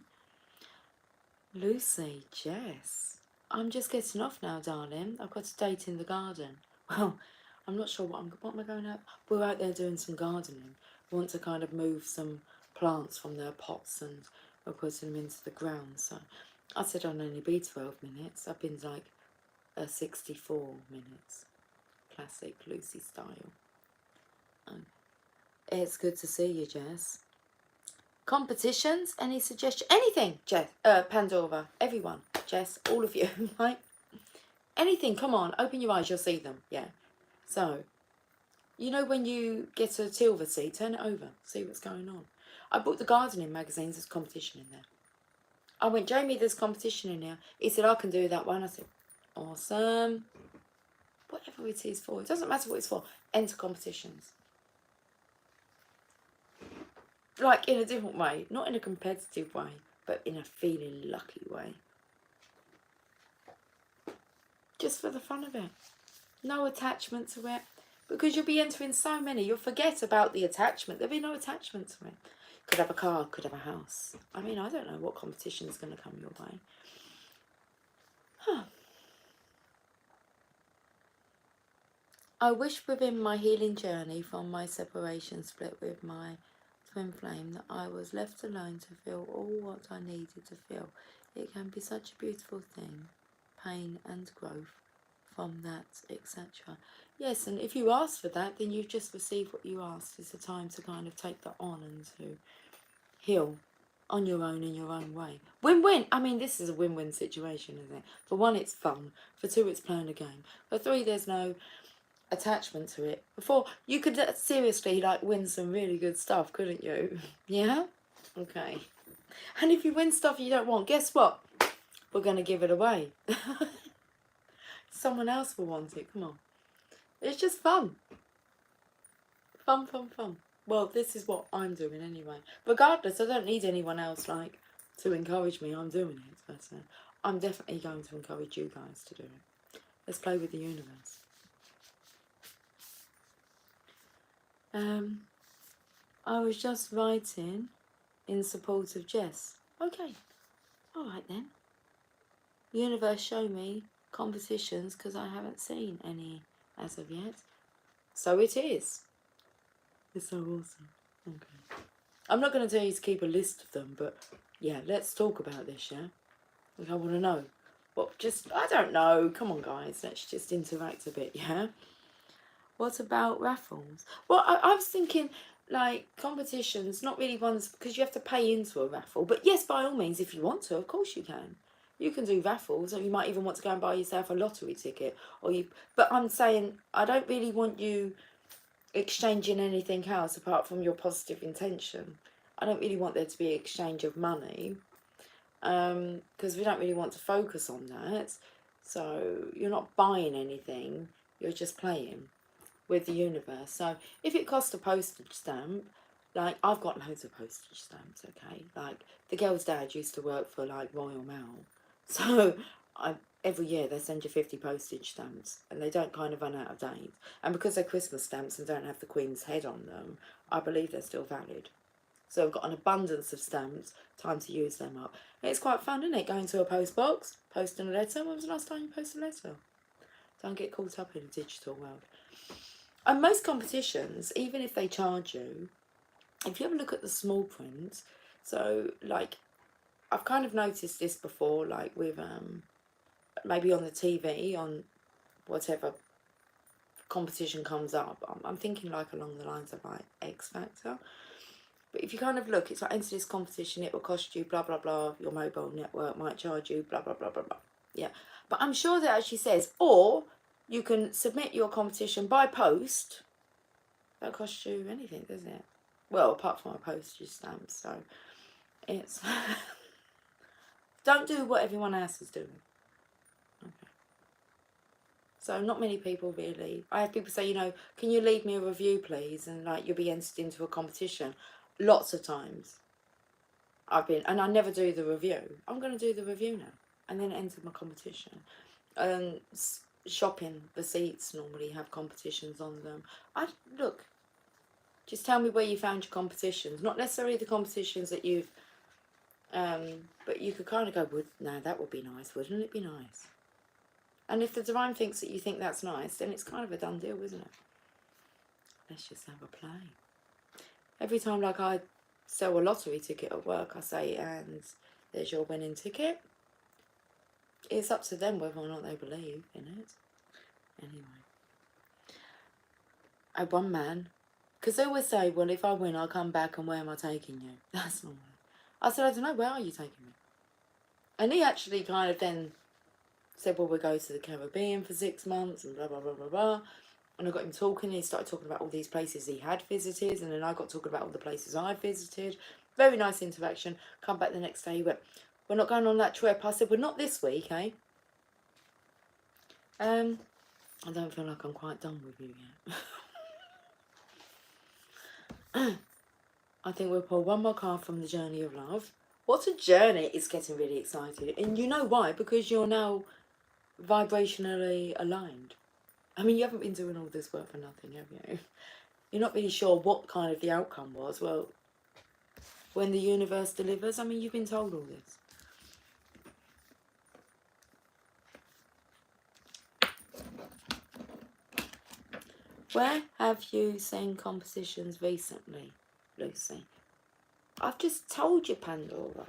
Lucy, Jess. I'm just getting off now, darling. I've got a date in the garden. Well, I'm not sure what am I going out? We're out there doing some gardening. We want to kind of move some plants from their pots and we're putting them into the ground. So I said I'll only be 12 minutes. I've been like 64 minutes. Classic Lucy style. It's good to see you, Jess. Competitions? Any suggestion? Anything, Jess, Pandora, everyone, Jess, all of you, right? Anything, come on, open your eyes, you'll see them, yeah. So, you know when you get a silver seed, turn it over, see what's going on. I bought the gardening magazines, there's competition in there. I went, Jamie, there's competition in here. He said, I can do that one. I said, awesome. Whatever it is for, it doesn't matter what it's for, enter competitions. Like in a different way, not in a competitive way, but in a feeling lucky way. Just for the fun of it. No attachment to it. Because you'll be entering so many, you'll forget about the attachment. There'll be no attachment to it. Could have a car, could have a house. I mean, I don't know what competition is going to come your way. Huh. I wish within my healing journey from my separation split with my twin flame that I was left alone to feel all what I needed to feel. It can be such a beautiful thing, pain and growth from that, etc. Yes, and if you ask for that, then you've just received what you asked. It's a time to kind of take that on and to heal on your own in your own way. Win-win. I mean, this is a win-win situation, isn't it? For one, it's fun. For two, it's playing a game. For three, there's no attachment to it. Before, you could seriously like win some really good stuff, couldn't you? Yeah? Okay. And if you win stuff you don't want, guess what? We're going to give it away. Someone else will want it. Come on. It's just fun. Fun, fun, fun. Well, this is what I'm doing anyway. Regardless, I don't need anyone else like to encourage me. I'm doing it. But I'm definitely going to encourage you guys to do it. Let's play with the universe. I was just writing in support of Jess. Okay. Alright then. Universe, show me competitions because I haven't seen any as of yet. So it is. It's so awesome. Okay. I'm not going to tell you to keep a list of them, but yeah, let's talk about this, yeah? Like, I want to know. Well, just, I don't know. Come on, guys. Let's just interact a bit, yeah? What about raffles? Well, I was thinking, like, competitions, not really ones, because you have to pay into a raffle. But yes, by all means, if you want to, of course you can. You can do raffles, or you might even want to go and buy yourself a lottery ticket. But I'm saying, I don't really want you exchanging anything else apart from your positive intention. I don't really want there to be exchange of money, because we don't really want to focus on that. So you're not buying anything, you're just playing with the universe. So if it costs a postage stamp, like, I've got loads of postage stamps, okay? Like, the girl's dad used to work for, like, Royal Mail. So every year they send you 50 postage stamps, and they don't kind of run out of date. And because they're Christmas stamps and don't have the Queen's head on them, I believe they're still valid. So I've got an abundance of stamps, time to use them up. And it's quite fun, isn't it? Going to a post box, posting a letter. When was the last time you posted a letter? Don't get caught up in the digital world. And most competitions, even if they charge you, if you ever look at the small print, so like, I've kind of noticed this before, like with maybe on the TV, on whatever competition comes up. I'm thinking like along the lines of like X Factor. But if you kind of look, it's like, enter this competition, it will cost you blah blah blah, your mobile network might charge you blah blah blah blah blah. Yeah, but I'm sure that actually says, or you can submit your competition by post. That costs you anything, doesn't it? Well, apart from a postage stamp. So it's don't do what everyone else is doing. Okay. So not many people really. I have people say, you know, can you leave me a review please, and like you'll be entered into a competition. Lots of times I've been, and I never do the review. I'm going to do the review now and then enter my competition. Shopping receipts normally have competitions on them. Look, just tell me where you found your competitions. Not necessarily the competitions that you've, but you could kind of go, no, that would be nice, wouldn't it be nice? And if the divine thinks that you think that's nice, then it's kind of a done deal, isn't it? Let's just have a play. Every time, like, I sell a lottery ticket at work, I say, and there's your winning ticket. It's up to them whether or not they believe in it. Anyway. I had one man, because they always say, well, if I win, I'll come back, and where am I taking you? That's not right. I said, I don't know, where are you taking me? And he actually kind of then said, well, we'll go to the Caribbean for 6 months, and blah, blah, blah, blah, blah. And I got him talking, and he started talking about all these places he had visited, and then I got talking about all the places I visited. Very nice interaction. Come back the next day, he went, we're not going on that trip. I said, well, not this week, eh? I don't feel like I'm quite done with you yet. I think we'll pull one more card from the Journey of Love. What a journey. It's getting really excited. And you know why? Because you're now vibrationally aligned. I mean, you haven't been doing all this work for nothing, have you? You're not really sure what kind of the outcome was. Well, when the universe delivers, I mean, you've been told all this. Where have you seen compositions recently, Lucy? I've just told you, Pandora.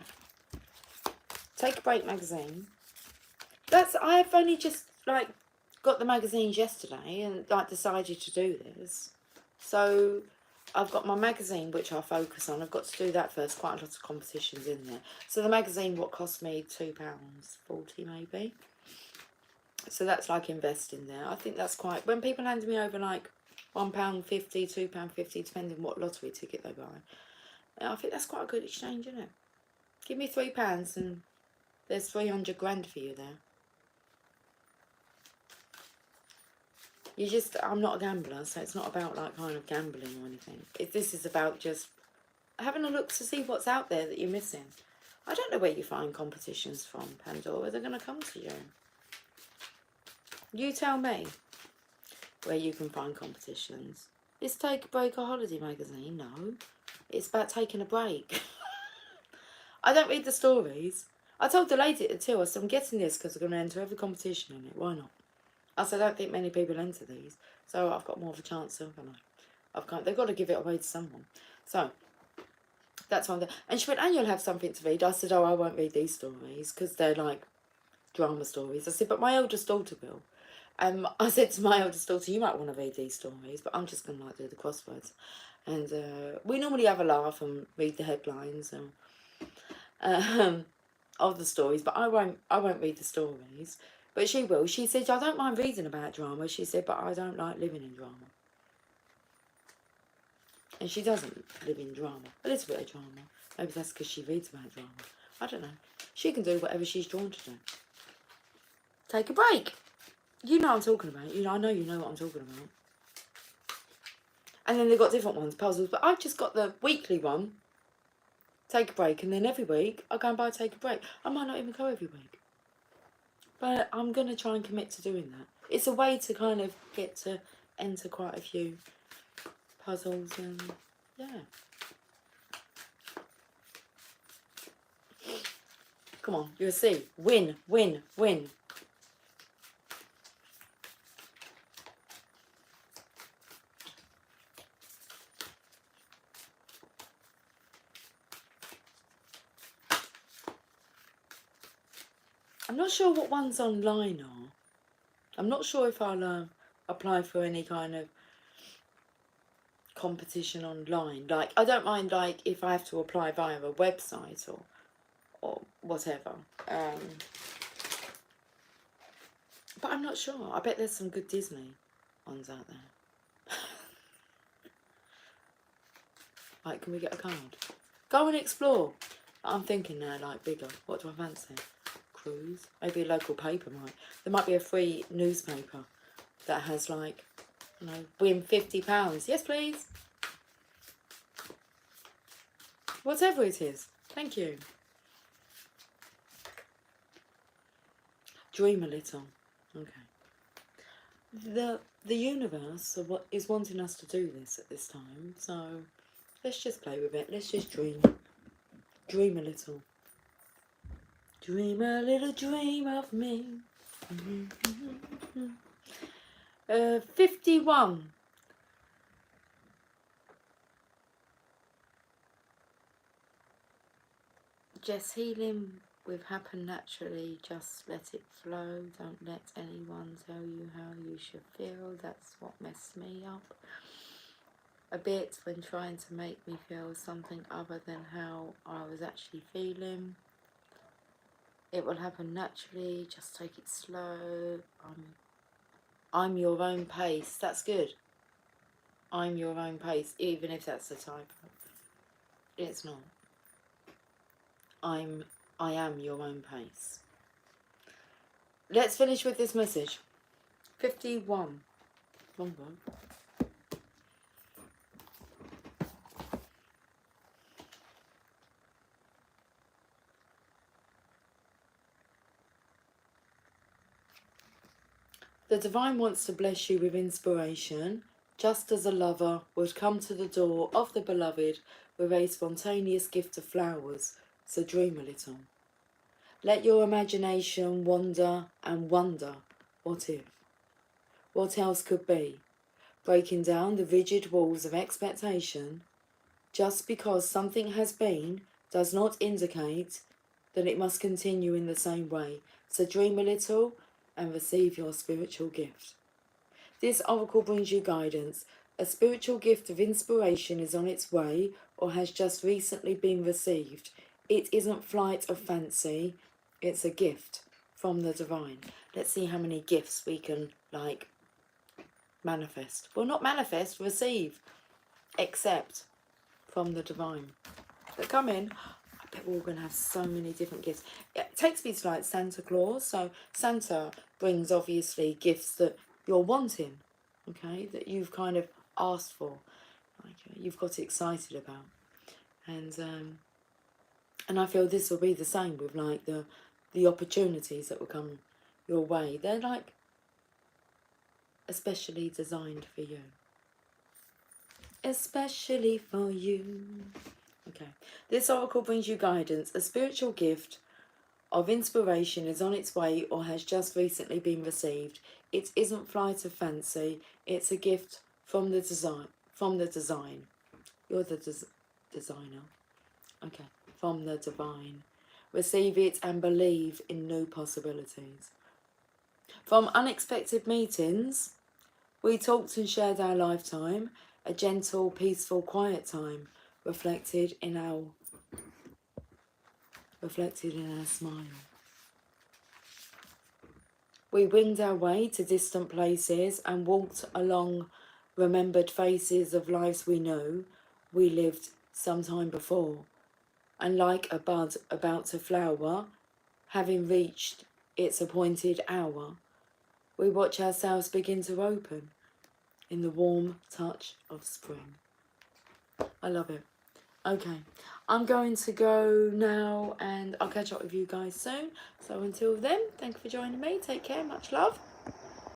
Take a Break magazine. I've only just like got the magazines yesterday and like decided to do this. So I've got my magazine which I focus on. I've got to do that first. Quite a lot of competitions in there. So the magazine, what cost me £2.40 maybe. So that's like investing there. I think that's quite, when people hand me over like £1.50, £2.50, depending what lottery ticket they buy, I think that's quite a good exchange, isn't it? Give me £3 and there's 300 grand for you there. I'm not a gambler, so it's not about like kind of gambling or anything. This is about just having a look to see what's out there that you're missing. I don't know where you find competitions from, Pandora. They're going to come to you. You tell me where you can find competitions. Is Take a Break a holiday magazine? No. It's about taking a break. I don't read the stories. I told the lady at the till, I said, I'm getting this because I'm going to enter every competition in it. Why not? I said, I don't think many people enter these. So I've got more of a chance of, they've got to give it away to someone. So that's one thing. And she went, and you'll have something to read. I said, oh, I won't read these stories because they're like drama stories. I said, but my eldest daughter will. I said to my eldest daughter, you might want to read these stories, but I'm just going to like do the crosswords. And we normally have a laugh and read the headlines and of the stories, but I won't read the stories. But she will. She said, I don't mind reading about drama. She said, but I don't like living in drama. And she doesn't live in drama. A little bit of drama. Maybe that's because she reads about drama. I don't know. She can do whatever she's drawn to do. Take a break. You know what I'm talking about. I know you know what I'm talking about. And then they've got different ones, puzzles. But I've just got the weekly one. Take a break. And then every week, I'll go and buy Take a Break. I might not even go every week. But I'm going to try and commit to doing that. It's a way to kind of get to enter quite a few puzzles and, yeah. Come on, you'll see. Win, win, win. I'm not sure what ones online are. I'm not sure if I'll apply for any kind of competition online. Like, I don't mind, like, if I have to apply via a website or whatever. But I'm not sure. I bet there's some good Disney ones out there. Like, can we get a card? Go and explore. I'm thinking now, like, bigger. What do I fancy? Cruise. Maybe a local paper might. There might be a free newspaper that has, like, win £50. Yes, please. Whatever it is. Thank you. Dream a little. Okay. The universe is wanting us to do this at this time, so let's just play with it. Let's just dream. Dream a little. Dream a little dream of me. 51. Just healing will happen naturally. Just let it flow. Don't let anyone tell you how you should feel. That's what messed me up a bit when trying to make me feel something other than how I was actually feeling. It will happen naturally. Just take it slow. I'm your own pace. That's good. I'm your own pace, even if that's a typo. It's not. I am your own pace. Let's finish with this message. 51. Wrong one. The divine wants to bless you with inspiration, just as a lover would come to the door of the beloved with a spontaneous gift of flowers, so dream a little. Let your imagination wander and wonder, what if? What else could be? breaking down the rigid walls of expectation. Just because something has been does not indicate that it must continue in the same way. So dream a little and receive your spiritual gift. This oracle brings you guidance. A spiritual gift of inspiration is on its way or has just recently been received. It isn't flight of fancy, it's a gift from the divine. Let's see how many gifts we can, like, manifest. Well, not manifest, receive. Accept from the divine. That come in. I bet we're all going to have so many different gifts. It takes me to like Santa Claus. So Santa brings obviously gifts that you're wanting, okay, that you've kind of asked for, like you've got excited about, and I feel this will be the same with like the opportunities that will come your way. They're like especially designed for you. Especially for you. Okay. This oracle brings you guidance. A spiritual gift of inspiration is on its way or has just recently been received. It isn't flight of fancy. It's a gift from the design. From the design. You're the designer. Okay. From the divine. Receive it and believe in new possibilities. From unexpected meetings, we talked and shared our lifetime, a gentle, peaceful, quiet time, reflected in our smile. We winged our way to distant places and walked along remembered faces of lives we know we lived some time before, and like a bud about to flower, having reached its appointed hour, we watch ourselves begin to open in the warm touch of spring. I love it. Okay, I'm going to go now and I'll catch up with you guys soon. So until then, thank you for joining me. Take care, much love.